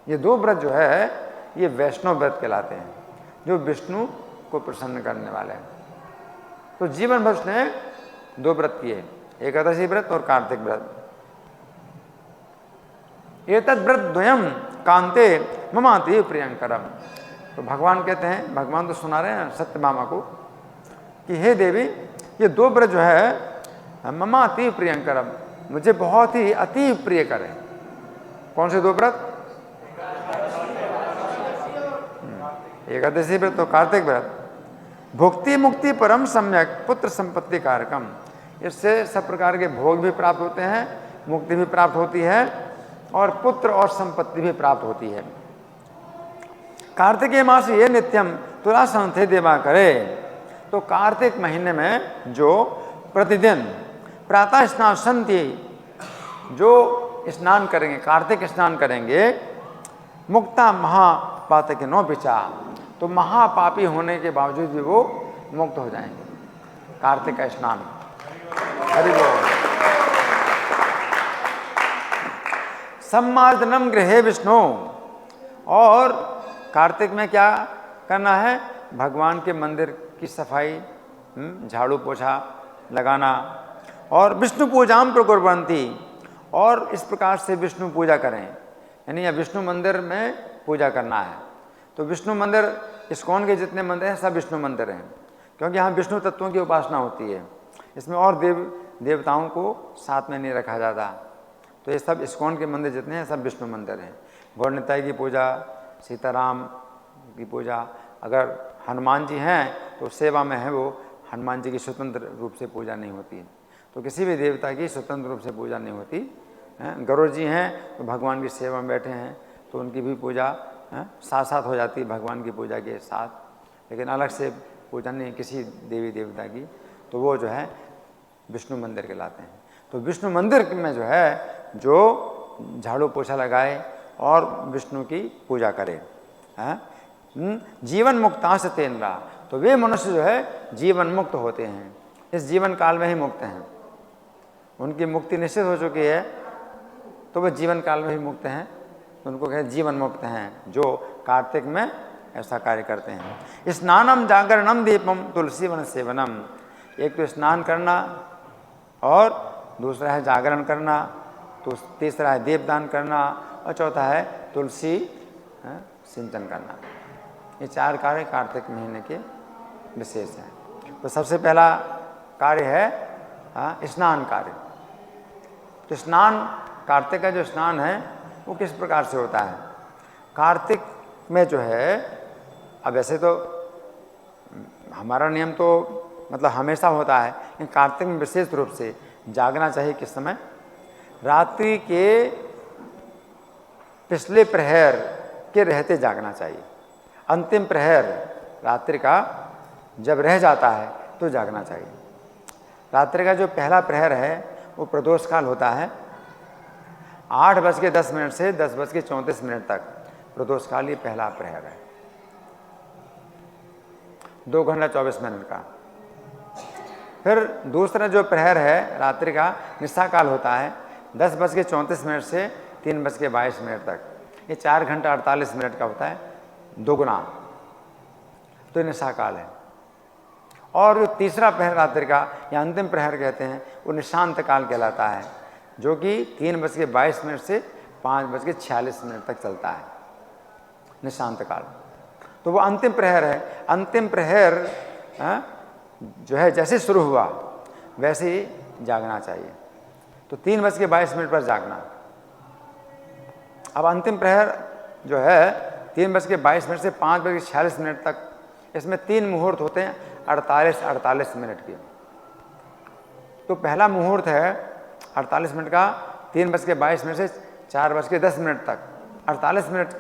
ये 2 व्रत जो है ये वैष्णव व्रत कहलाते हैं, जो विष्णु को प्रसन्न करने वाले हैं। तो जीवन भर उसने 2 व्रत किए, एकादशी व्रत और कार्तिक व्रत। एतद् व्रत द्वयम कांते ममाति प्रियंकरम, तो भगवान कहते हैं, भगवान तो सुना रहे हैं सत्यभामा को कि हे देवी, ये 2 व्रत जो है ममा अति प्रियंकरम, मुझे बहुत ही अति प्रिय करे। कौन से 2 व्रत? एकादशी व्रत तो कार्तिक व्रत। भुक्ति मुक्ति परम सम्यक पुत्र संपत्ति कारकम, इससे सब प्रकार के भोग भी प्राप्त होते हैं, मुक्ति भी प्राप्त होती है, और पुत्र और संपत्ति भी प्राप्त होती है। कार्तिक मास ये नित्यम तुला संथे देवा करे, तो कार्तिक महीने में जो प्रतिदिन प्रातः स्नान संति, जो स्नान करेंगे, कार्तिक स्नान करेंगे, मुक्ता महापातक नो पिचा, तो महापापी होने के बावजूद भी वो मुक्त हो जाएंगे। कार्तिक का स्नान, हरि बोल। सम्मार्जनम गृहे विष्णु, और कार्तिक में क्या करना है? भगवान के मंदिर की सफाई, झाड़ू पोछा लगाना, और विष्णु पूजाम प्रकुर्वन्ति, और इस प्रकार से विष्णु पूजा करें, यानी विष्णु मंदिर में पूजा करना है। तो विष्णु मंदिर, इस्कॉन के जितने मंदिर हैं सब विष्णु मंदिर हैं, क्योंकि यहाँ विष्णु तत्वों की उपासना होती है, इसमें और देवताओं को साथ में नहीं रखा जाता। तो ये सब इस्कॉन के मंदिर जितने हैं सब विष्णु मंदिर हैं। गौर निताई की पूजा, सीताराम की पूजा, अगर हनुमान जी हैं तो सेवा में है, वो हनुमान जी की स्वतंत्र रूप से पूजा नहीं होती है। तो किसी भी देवता की स्वतंत्र रूप से पूजा नहीं होती है। गरुड़ जी हैं तो भगवान की सेवा में बैठे हैं, तो उनकी भी पूजा साथ साथ हो जाती है भगवान की पूजा के साथ, लेकिन अलग से पूजा नहीं किसी देवी देवता की, तो वो जो है विष्णु मंदिर कहलाते हैं। तो विष्णु मंदिर में जो है, जो झाड़ू पोछा लगाए और विष्णु की पूजा करे, जीवन मुक्ता से तेनरा, तो वे मनुष्य जो है जीवन मुक्त होते हैं, इस जीवन काल में ही मुक्त हैं, उनकी मुक्ति निश्चित हो चुकी है, तो वे जीवन काल में ही मुक्त हैं, तो उनको कहते जीवन मुक्त हैं, जो कार्तिक में ऐसा कार्य करते हैं। स्नानम जागरणम दीपम तुलसी वन सेवनम, एक तो स्नान करना और दूसरा है जागरण करना, तो तीसरा है दीपदान करना, और चौथा है तुलसी सिंचन करना। ये 4 कार्य कार्तिक महीने के विशेष हैं। तो सबसे पहला कार्य है स्नान कार्य। तो स्नान, कार्तिक का जो स्नान है वो किस प्रकार से होता है? कार्तिक में जो है, अब वैसे तो हमारा नियम तो मतलब हमेशा होता है, लेकिन कार्तिक में विशेष रूप से जागना चाहिए। किस समय? रात्रि के पिछले प्रहर के रहते जागना चाहिए। अंतिम प्रहर रात्रि का जब रह जाता है तो जागना चाहिए। रात्रि का जो पहला प्रहर है वो प्रदोष काल होता है। 8:10 से 10:34 तक प्रदोष काल ये पहला प्रहर है, 2 घंटा 24 मिनट का। फिर दूसरा जो प्रहर है रात्रि का निशा काल होता है, 10:34 से 3:22 तक। ये 4 घंटा 48 मिनट का होता है, दोगुना, तो ये निशा काल है। और जो तीसरा प्रहर रात्रि का या अंतिम प्रहर कहते हैं वो निशांत काल कहलाता है, जो कि 3:22 से 5:46 तक चलता है, निशांत काल। तो वो अंतिम प्रहर है। अंतिम प्रहर जो है जैसे शुरू हुआ वैसे ही जागना चाहिए। तो 3:22 पर जागना। अब अंतिम प्रहर जो है 3:22 से 5:46 तक, इसमें 3 मुहूर्त होते हैं 48 मिनट के। तो पहला मुहूर्त है 48 मिनट का, 3:22 से 4:10 तक। 48 मिनट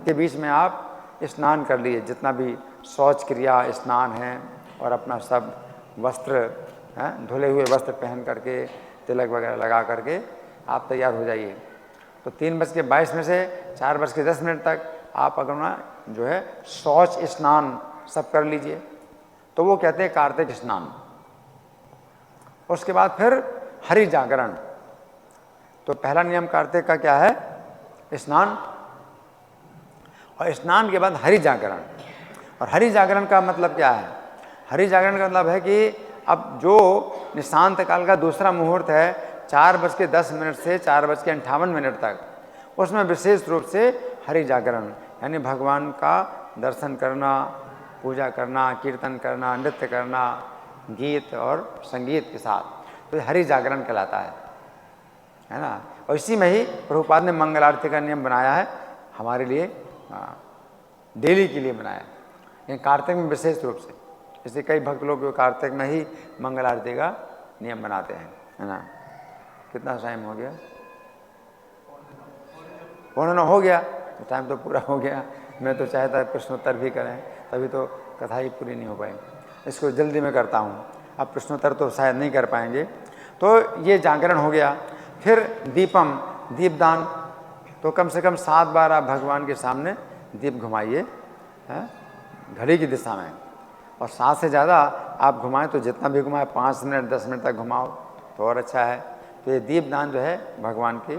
के बीच में आप स्नान कर लिए, जितना भी शौच क्रिया स्नान है, और अपना सब वस्त्र धुले हुए वस्त्र पहन करके तिलक वगैरह लगा करके आप तैयार हो जाइए। तो 3:22 से 4:10 तक आप अपना जो है शौच स्नान सब कर लीजिए। तो वो कहते हैं कार्तिक स्नान। उसके बाद फिर हरि जागरण। तो पहला नियम कार्तिक का क्या है? स्नान, और स्नान के बाद हरि जागरण। और हरि जागरण का मतलब क्या है? हरि जागरण का मतलब है कि अब जो निशांत काल का दूसरा मुहूर्त है 4:10 से 4:58 तक, उसमें विशेष रूप से हरि जागरण यानी भगवान का दर्शन करना, पूजा करना, कीर्तन करना, नृत्य करना, गीत और संगीत के साथ, तो ये हरि जागरण कहलाता है ना। और इसी में ही प्रभुपाद ने मंगल आरती का नियम बनाया है हमारे लिए, डेली के लिए बनाया है, लेकिन कार्तिक में विशेष रूप से। जैसे कई भक्त लोग कार्तिक में ही मंगल आरती का नियम बनाते हैं, है ना। कितना टाइम हो गया? 8:45 हो गया, तो टाइम तो पूरा हो गया। मैं तो चाहता प्रश्नोत्तर भी करें, तभी तो कथा ही पूरी नहीं हो पाई। इसको जल्दी में करता हूँ। अब प्रश्नोत्तर तो शायद नहीं कर पाएंगे। तो ये जागरण हो गया। फिर दीपम, दीपदान। तो कम से कम 7 बार आप भगवान के सामने दीप घुमाइए घड़ी की दिशा में, और 7 से ज़्यादा आप घुमाएं तो जितना भी घुमाएं, 5 मिनट 10 मिनट तक घुमाओ तो और अच्छा है। तो ये दीपदान जो है भगवान की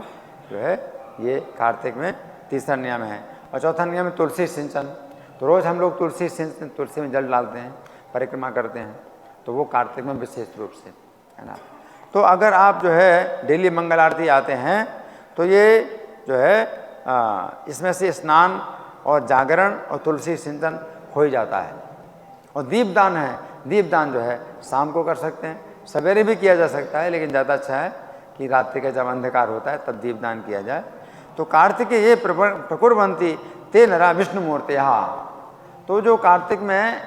जो है ये कार्तिक में तीसरा नियम है। और चौथा नियम है तुलसी सिंचन। तो रोज़ हम लोग तुलसी में जल डालते हैं, परिक्रमा करते हैं, तो वो कार्तिक में विशेष रूप से, है ना। तो अगर आप जो है डेली मंगल आरती आते हैं तो ये जो है इसमें से स्नान और जागरण और तुलसी सिंचन हो ही जाता है। और दीपदान है, दीपदान जो है शाम को कर सकते हैं, सवेरे भी किया जा सकता है, लेकिन ज़्यादा अच्छा है कि रात्रि का जब अंधकार होता है तब दीपदान किया जाए। तो कार्तिक ये प्रकुर्वन्ति ते नरा विष्णु मूर्तयः। तो जो कार्तिक में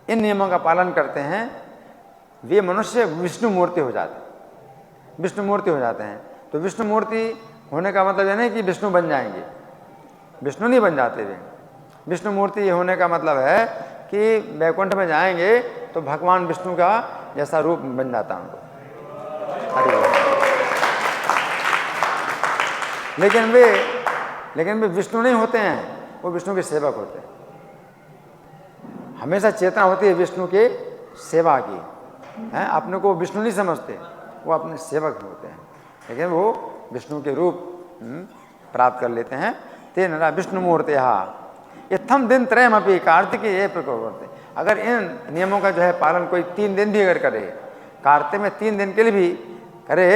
इन नियमों का पालन करते हैं वे मनुष्य विष्णु मूर्ति हो जाते हैं, विष्णु मूर्ति हो जाते हैं। तो विष्णु मूर्ति होने का मतलब यह नहीं कि विष्णु बन जाएंगे, विष्णु नहीं बन जाते वे। विष्णु मूर्ति होने का मतलब है कि वैकुंठ में जाएंगे तो भगवान विष्णु का जैसा रूप बन जाता है उनको। लेकिन वे विष्णु नहीं होते हैं, वो विष्णु के सेवक होते हैं। हमेशा चेतना होती है विष्णु के सेवा की, हैं। अपने को विष्णु नहीं समझते, वो अपने सेवक होते हैं, लेकिन वो विष्णु के रूप प्राप्त कर लेते हैं। ते नरा विष्णु मूर्तयः इत्थम दिन त्रयमपि कार्तिके ये प्रकुर्वन्ति। अगर इन नियमों का जो है पालन कोई 3 दिन भी अगर करे कार्तिक में 3 दिन के लिए भी करे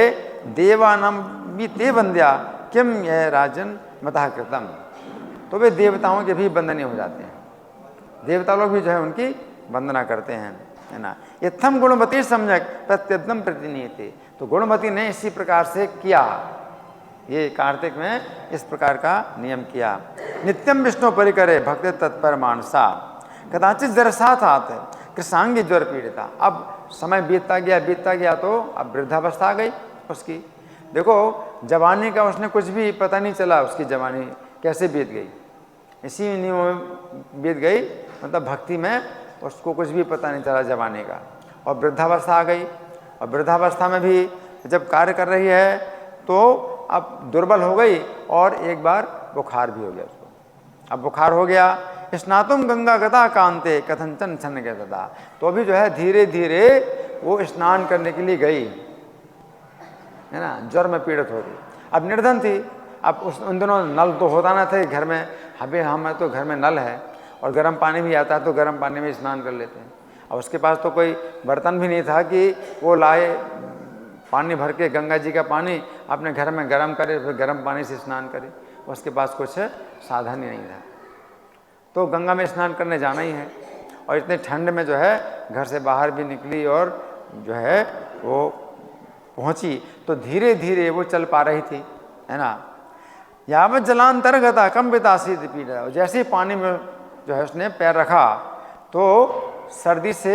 देवानाम भी ते बंध्या किम यह राजन मतः कृतम, तो वे देवताओं के भी बंधनीय हो जाते हैं। देवता लोग भी जो है उनकी वंदना करते हैं, है ना। इत्थम गुणवती सम्यक प्रत्यदम प्रतिनियते, तो गुणवती ने इसी प्रकार से किया, ये कार्तिक में इस प्रकार का नियम किया। नित्यम विष्णु परिकरे भक्ति तत्पर मानसा कदाचित जरसात कृषांगी ज्वर पीड़िता। अब समय बीतता गया तो अब वृद्धावस्था आ गई उसकी। देखो जवानी का उसने कुछ भी पता नहीं चला, उसकी जवानी कैसे बीत गई, इसी नियमों में बीत गई, मतलब भक्ति में उसको कुछ भी पता नहीं चला जवानी का। और वृद्धावस्था आ गई, और वृद्धावस्था में भी जब कार्य कर रही है तो अब दुर्बल हो गई, और एक बार बुखार भी हो गया उसको। अब बुखार हो गया, स्नातुम गंगा गदा कांते कथंचन छन्न गया था, तो अभी जो है धीरे धीरे वो स्नान करने के लिए गई, है ना, ज्वर में पीड़ित हो गई। अब निर्धन थी, अब उन दिनों नल तो होता ना थे घर में, अभी हमें तो घर में नल है और गर्म पानी भी आता है, तो गर्म पानी में स्नान कर लेते हैं। और उसके पास तो कोई बर्तन भी नहीं था कि वो लाए पानी भर के गंगा जी का पानी अपने घर में गर्म करे, फिर गर्म पानी से स्नान करे, उसके पास कुछ साधन ही नहीं था। तो गंगा में स्नान करने जाना ही है, और इतने ठंड में जो है घर से बाहर भी निकली और जो है वो पहुंची, तो धीरे धीरे वो चल पा रही थी, है ना। यावत जलांतर्गता कंपिता शीत पीड़ा, जैसे ही पानी में जो है उसने पैर रखा तो सर्दी से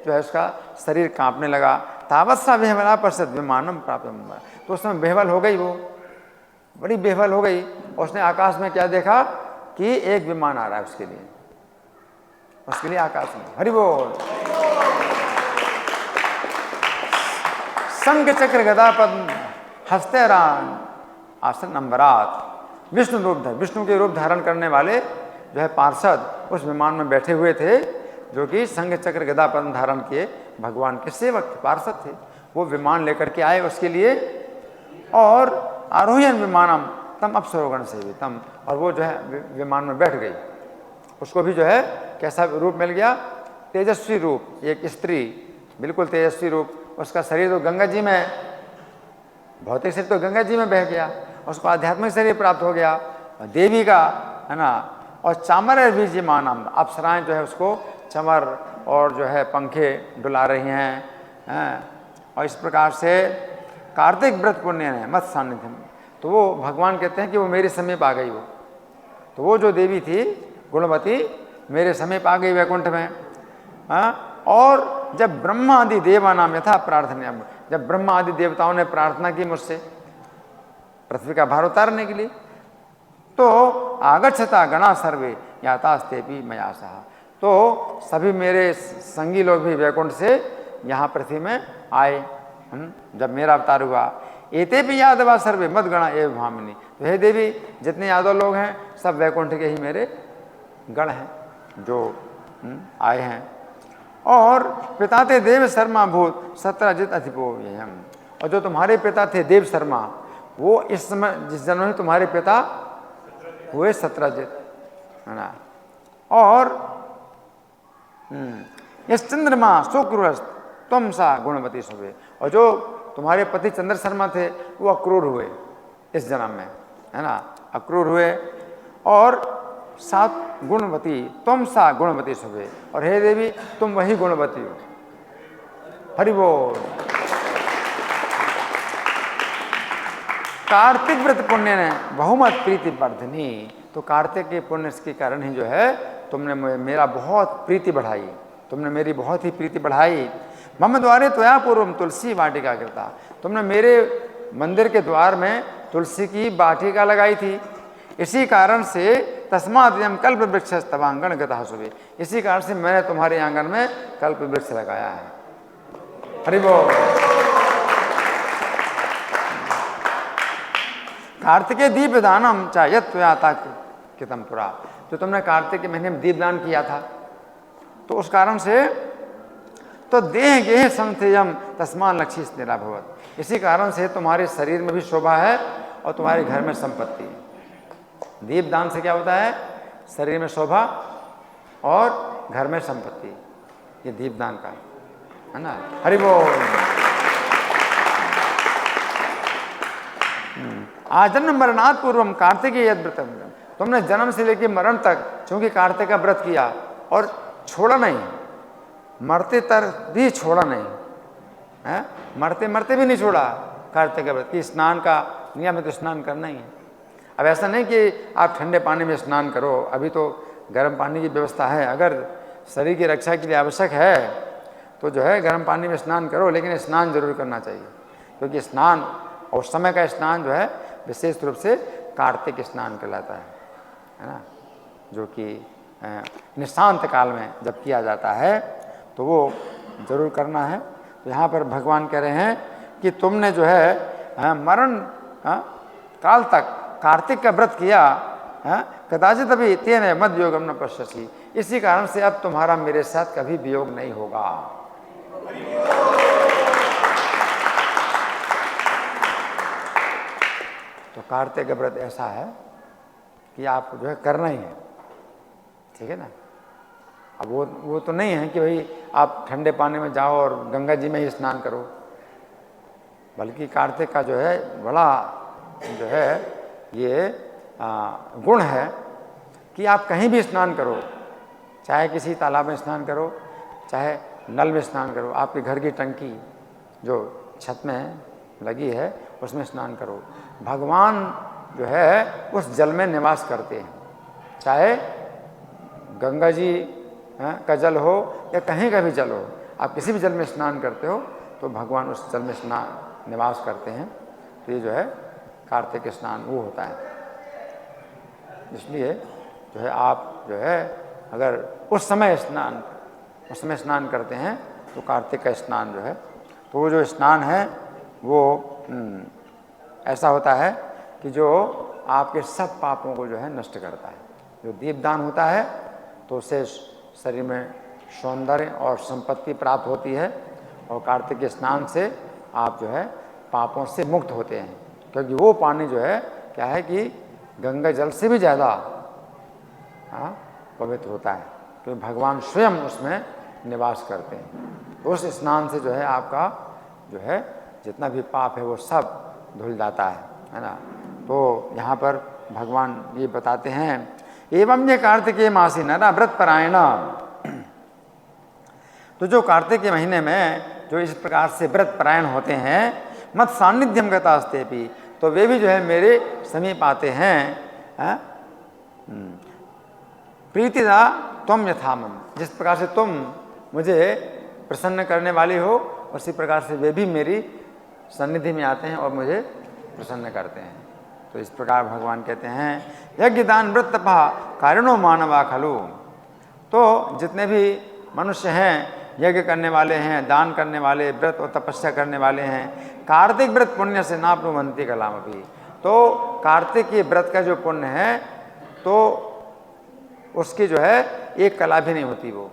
जो है उसका शरीर कांपने लगा। तावत सा बेहवला पश्चात विमानम प्राप्त, तो उसमें बेहवल हो गई, वो बड़ी बेहवल हो गई। उसने आकाश में क्या देखा कि एक विमान आ रहा है उसके लिए आकाश में। हरि बोल। शंख चक्र गदा पद्म हस्ते रान आसन नंबरात, विष्णु रूप धर, विष्णु के रूप धारण करने वाले जो है पार्षद उस विमान में बैठे हुए थे, जो कि शंख चक्र गदा पद्म धारण किए भगवान के सेवक थे, पार्षद थे। वो विमान लेकर के आए उसके लिए, और आरोहण विमानम तम अप्सरोगण सेवितम, और वो जो है विमान में बैठ गई। उसको भी जो है कैसा रूप मिल गया, तेजस्वी रूप, एक स्त्री, बिल्कुल तेजस्वी रूप। उसका शरीर तो गंगा जी में, भौतिक शरीर तो गंगा जी में बह गया, उसको आध्यात्मिक शरीर प्राप्त हो गया देवी का, है ना। और चामर बीजी मानम, अप्सराएं जो है उसको चमर और जो है पंखे डुला रही हैं। और इस प्रकार से कार्तिक व्रत पुण्य है मत सानिध्य, तो वो भगवान कहते हैं कि वो मेरे समीप आ गई। वो तो वो जो देवी थी गुणवती मेरे समीप आ गई वैकुंठ में। और जब ब्रह्मा आदि देवानाम यथा प्रार्थना, जब ब्रह्मा आदि देवताओं ने प्रार्थना की मुझसे पृथ्वी का भार उतारने के लिए, तो आगच्छता गणा सर्वे यातास्तेपि मया सह, तो सभी मेरे संगी लोग भी वैकुंठ से यहाँ पृथ्वी में आए जब मेरा अवतार हुआ। एते भी यादवा सर्वे मत गणा एवं भामिनी, तो हे देवी जितने यादव लोग हैं सब वैकुंठ के ही मेरे गण हैं जो आए हैं। और पिता थे देव शर्मा भूत सत्रजित अधिपोयम, और जो तुम्हारे पिता थे देव शर्मा, वो इस समय जिस जन्म में तुम्हारे पिता हुए सत्रजित, है ना। और इस चंद्रमा शुक्र तुम सा गुणवती सुबह, और जो तुम्हारे पति चंद्र शर्मा थे वो अक्रूर हुए इस जन्म में, है ना, अक्रूर हुए। और सात गुणवती तुम सा गुणवती सुबह, और हे देवी तुम वही गुणवती हो। हरि बोल। कार्तिक व्रत पुण्य ने बहुमत प्रीति वर्धनी, तो कार्तिक के पुण्य के कारण ही जो है तुमने मेरा बहुत प्रीति बढ़ाई, तुमने मेरी बहुत ही प्रीति बढ़ाई। मम द्वारे त्वया पूर्वम तुलसी वाटिका कृता, तुमने मेरे मंदिर के द्वार में तुलसी की वाटिका लगाई थी। इसी कारण से तस्माद्यम कल्प वृक्ष तवांगण गता सुबह, इसी कारण से मैंने तुम्हारे आंगन में कल्प वृक्ष लगाया है। हरि बोल। कार्तिके दीप दानम चायत त्वयाता कृतम पुरा, जो तुमने कार्तिक के महीने में दीपदान किया था, तो उस कारण से तो देह गेह संथेयम तस्मान लक्ष्य निराभवत, इसी कारण से तुम्हारे शरीर में भी शोभा है और तुम्हारे घर में संपत्ति है। दीपदान से क्या होता है, शरीर में शोभा और घर में संपत्ति, ये दीपदान का है ना। हरि बोल। आजन्म मरणात् पूर्वम कार्तिकेय व्रतम, तुमने जन्म से लेकर मरण तक चूंकि कार्तिक का व्रत किया और छोड़ा नहीं, मरते तक भी छोड़ा नहीं है, मरते मरते भी नहीं छोड़ा कार्तिक का व्रत कि स्नान का नियम है तो स्नान करना ही है। अब ऐसा नहीं कि आप ठंडे पानी में स्नान करो, अभी तो गर्म पानी की व्यवस्था है, अगर शरीर की रक्षा के लिए आवश्यक है तो जो है गर्म पानी में स्नान करो, लेकिन स्नान जरूर करना चाहिए, क्योंकि स्नान और समय का स्नान जो है विशेष रूप से कार्तिक स्नान कहलाता है ना, जो कि निशांत काल में जब किया जाता है तो वो जरूर करना है। तो यहाँ पर भगवान कह रहे हैं कि तुमने जो है मरण काल तक कार्तिक का व्रत किया, कदाचित अभी तेन मद वियोगम न पश्यसि, इसी कारण से अब तुम्हारा मेरे साथ कभी वियोग नहीं होगा। तो कार्तिक का व्रत ऐसा है कि आप जो है करना ही है, ठीक है ना। अब वो तो नहीं है कि भाई आप ठंडे पानी में जाओ और गंगा जी में ही स्नान करो, बल्कि कार्तिक का जो है बड़ा जो है ये गुण है कि आप कहीं भी स्नान करो, चाहे किसी तालाब में स्नान करो, चाहे नल में स्नान करो, आपके घर की टंकी जो छत में लगी है उसमें स्नान करो, भगवान जो है उस जल में निवास करते हैं, चाहे गंगा जी का जल हो या कहीं का भी जल हो, आप किसी भी जल में स्नान करते हो तो भगवान उस जल में स्नान निवास करते हैं। तो ये जो है कार्तिक स्नान वो होता है, इसलिए जो है आप जो है अगर उस समय स्नान करते हैं तो कार्तिक का स्नान जो है, तो वो जो स्नान है वो ऐसा होता है कि जो आपके सब पापों को जो है नष्ट करता है। जो दीपदान होता है तो उससे शरीर में सौंदर्य और संपत्ति प्राप्त होती है, और कार्तिक के स्नान से आप जो है पापों से मुक्त होते हैं, क्योंकि वो पानी जो है क्या है कि गंगा जल से भी ज़्यादा पवित्र होता है, क्योंकि भगवान स्वयं उसमें निवास करते हैं। तो उस स्नान से जो है आपका जो है जितना भी पाप है वो सब धुल जाता है ना। तो यहाँ पर भगवान ये बताते हैं, एवं ये कार्तिकेय मासी नरा व्रत परायण, तो जो कार्तिक के महीने में जो इस प्रकार से व्रत परायण होते हैं, मत सान्निध्यम गतास्ते भी, तो वे भी जो है मेरे समीप आते हैं। प्रीतिदा त्वम यथामम, जिस प्रकार से तुम मुझे प्रसन्न करने वाली हो उसी प्रकार से वे भी मेरी सन्निधि में आते हैं और मुझे प्रसन्न करते हैं। तो इस प्रकार भगवान कहते हैं, यज्ञ दान व्रत तपः कारिणो मानवा खलु, तो जितने भी मनुष्य हैं यज्ञ करने वाले हैं, दान करने वाले, व्रत और तपस्या करने वाले हैं, कार्तिक व्रत पुण्य से नाप्नुवन्ति कलामपि, तो कार्तिक के व्रत का जो पुण्य है तो उसकी जो है एक कला भी नहीं होती। वो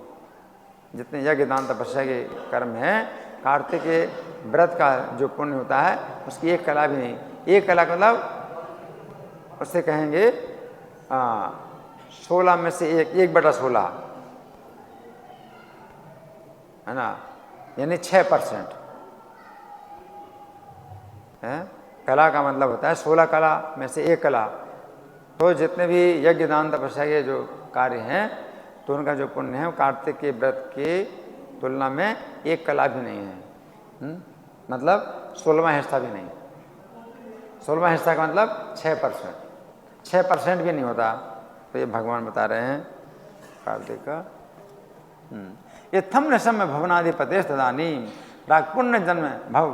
जितने यज्ञ दान तपस्या के कर्म हैं, कार्तिक के व्रत का जो पुण्य होता है उसकी एक कला भी नहीं। एक कला मतलब उससे कहेंगे 16 में से 1/16 है ना, यानी 6% है। कला का मतलब होता है 16 कला में से एक कला। तो जितने भी यज्ञ दान तपस्या के जो कार्य हैं तो उनका जो पुण्य है वो कार्तिक के व्रत की तुलना में एक कला भी नहीं है, मतलब 16वां हिस्सा भी नहीं। 16वां हिस्सा का मतलब 6% भी नहीं होता। तो ये भगवान बता रहे हैं कार्तिक का। इत्थम नशम भवनाधिपते तदानी प्राग पुण्य जन्म भव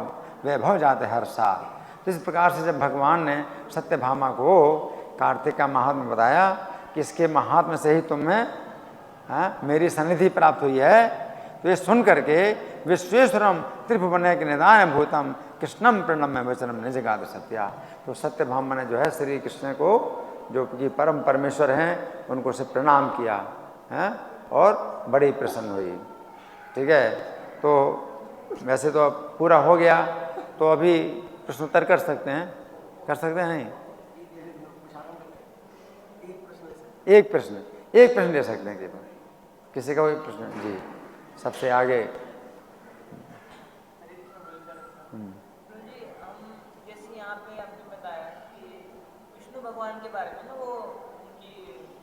वैभव जाते हर साल। तो इस प्रकार से जब भगवान ने सत्यभामा को कार्तिक का महात्म्य बताया कि इसके महात्म्य से ही तुम्हें मेरी सन्निधि प्राप्त हुई है, तो ये सुन करके विश्वेश्वरम त्रिभुवन के निदान भूतम कृष्णम प्रणम्य वचनम निजगाद सत्या। तो सत्यभामा ने जो है श्री कृष्ण को, जो कि परम परमेश्वर हैं, उनको से प्रणाम किया है और बड़ी प्रसन्न हुई। ठीक है, तो वैसे तो अब पूरा हो गया, तो अभी प्रश्नोत्तर कर सकते हैं नहीं? एक प्रश्न ले सकते हैं केवल, किसी का कोई प्रश्न? जी, सबसे आगे। जैसे यहाँ पे आपने बताया ना वो उनकी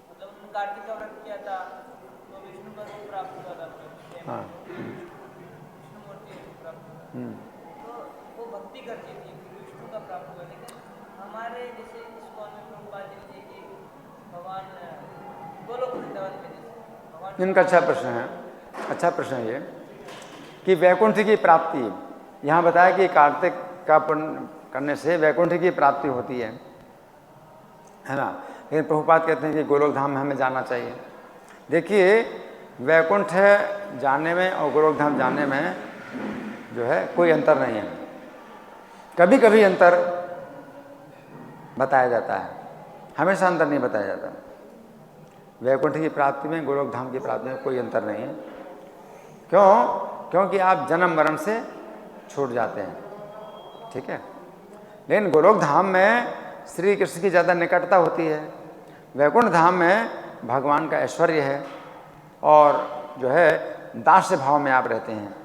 मतलब उन्होंने कार्तिक का व्रत किया था तो विष्णु का रूप प्राप्त हुआ था हाँ विष्णु मूर्ति प्राप्त हुआ तो वो भक्ति करती थी विष्णु का प्राप्त हुआ। लेकिन हमारे जैसे इस्कॉन में प्रभुपाद जी ने कि भगवान गोलोक वृंदावन में जैसे भगवान इनका अच्छा प्रश्न है, अच्छा प्रश्न है ये कि वैकुंठ की प्राप्ति यहाँ बताया कि कार्तिक का पुण्य करने से वैकुंठ की प्राप्ति होती है ना। लेकिन प्रभुपाद कहते हैं कि गोलोक धाम में हमें जाना चाहिए। देखिए वैकुंठ जाने में और गोलोक धाम जाने में जो है कोई अंतर नहीं है, कभी कभी अंतर बताया जाता है, हमेशा अंतर नहीं बताया जाता। वैकुंठ की प्राप्ति में गोलोक धाम की प्राप्ति में कोई अंतर नहीं है। क्यों? क्योंकि आप जन्म मरण से छूट जाते हैं, ठीक है। लेकिन गोलोक धाम में श्री कृष्ण की ज़्यादा निकटता होती है, वैकुंठ धाम में भगवान का ऐश्वर्य है और जो है दास्य भाव में आप रहते हैं।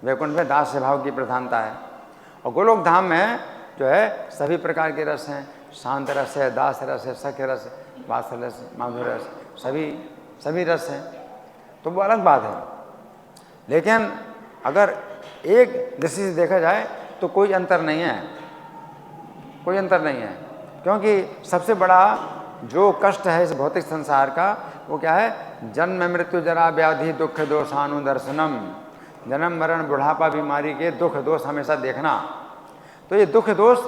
वैकुंठ में दास्य भाव की प्रधानता है और गोलोक धाम में जो है सभी प्रकार के रस हैं, शांत रस है, दास रस है, सख्य रस, वात्सल्य रस, माधुर्य रस, सभी रस हैं, तो वो अलग बात है। लेकिन अगर एक दृष्टि से देखा जाए तो कोई अंतर नहीं है, कोई अंतर नहीं है। क्योंकि सबसे बड़ा जो कष्ट है इस भौतिक संसार का वो क्या है? जन्म मृत्यु जरा व्याधि दुख दोषानुदर्शनम, जन्म मरण बुढ़ापा बीमारी के दुख दोष हमेशा देखना। तो ये दुख दोष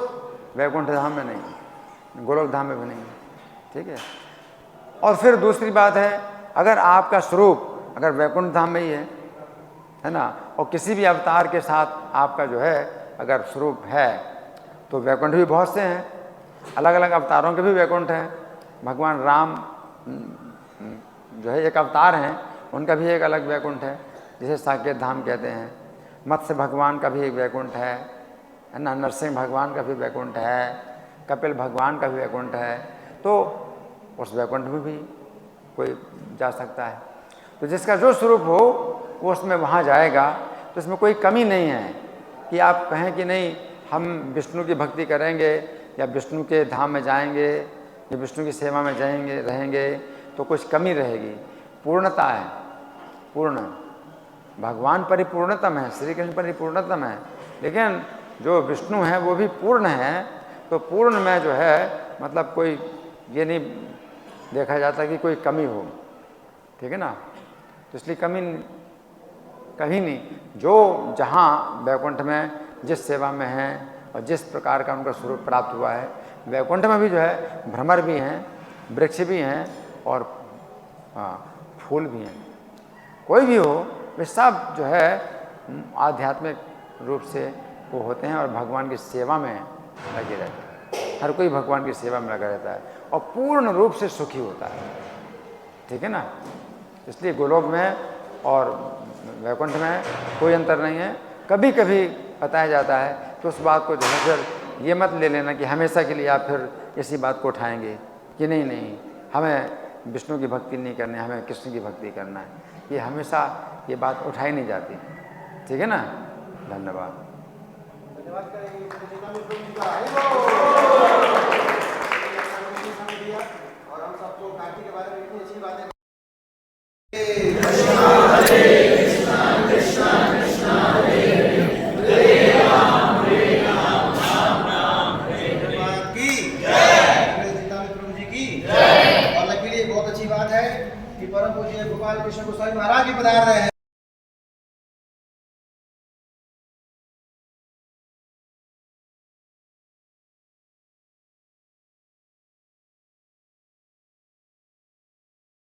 वैकुंठ धाम में नहीं, गोलोक धाम में भी नहीं, ठीक है। और फिर दूसरी बात है, अगर आपका स्वरूप अगर वैकुंठ धाम में ही है ना, और किसी भी अवतार के साथ आपका जो है अगर स्वरूप है तो वैकुंठ भी बहुत से हैं, अलग अलग अवतारों के भी वैकुंठ हैं। भगवान राम जो है एक अवतार हैं, उनका भी एक अलग वैकुंठ है, जिसे साकेत धाम कहते हैं। मत्स्य भगवान का भी एक वैकुंठ है ना, नरसिंह भगवान का भी वैकुंठ है, कपिल भगवान का भी वैकुंठ है। तो उस वैकुंठ में भी कोई जा सकता है। तो जिसका जो स्वरूप हो वो उसमें वहाँ जाएगा। तो इसमें कोई कमी नहीं है कि आप कहें कि नहीं हम विष्णु की भक्ति करेंगे या विष्णु के धाम में जाएंगे या विष्णु की सेवा में जाएंगे रहेंगे तो कुछ कमी रहेगी। पूर्णता है, पूर्ण भगवान परिपूर्णतम है, श्री कृष्ण परिपूर्णतम है, लेकिन जो विष्णु है वो भी पूर्ण है। तो पूर्ण में जो है मतलब कोई ये नहीं देखा जाता कि कोई कमी हो, ठीक है ना। तो इसलिए कमी कहीं नहीं, जो जहाँ वैकुंठ में जिस सेवा में हैं और जिस प्रकार का उनका स्वरूप प्राप्त हुआ है, वैकुंठ में भी जो है भ्रमर भी हैं, वृक्ष भी हैं और फूल भी हैं। कोई भी हो वे सब जो है आध्यात्मिक रूप से वो होते हैं और भगवान की सेवा में लगे रहते हैं। हर कोई भगवान की सेवा में लगा रहता है और पूर्ण रूप से सुखी होता है, ठीक है ना। इसलिए गोलोक में और वैकुंठ में कोई अंतर नहीं है। कभी कभी बताया जाता है तो उस बात को जो है फिर ये मत ले लेना कि हमेशा के लिए आप फिर इसी बात को उठाएंगे कि नहीं हमें विष्णु की भक्ति नहीं करनी, हमें कृष्ण की भक्ति करना है। ये हमेशा ये बात उठाई नहीं जाती, ठीक है ना। धन्यवाद। और हम सबको कार्तिक के बारे में इतनी अच्छी बातें परम पूज्य गोपाल कृष्ण गोस्वामी महाराज भी पधार रहे हैं।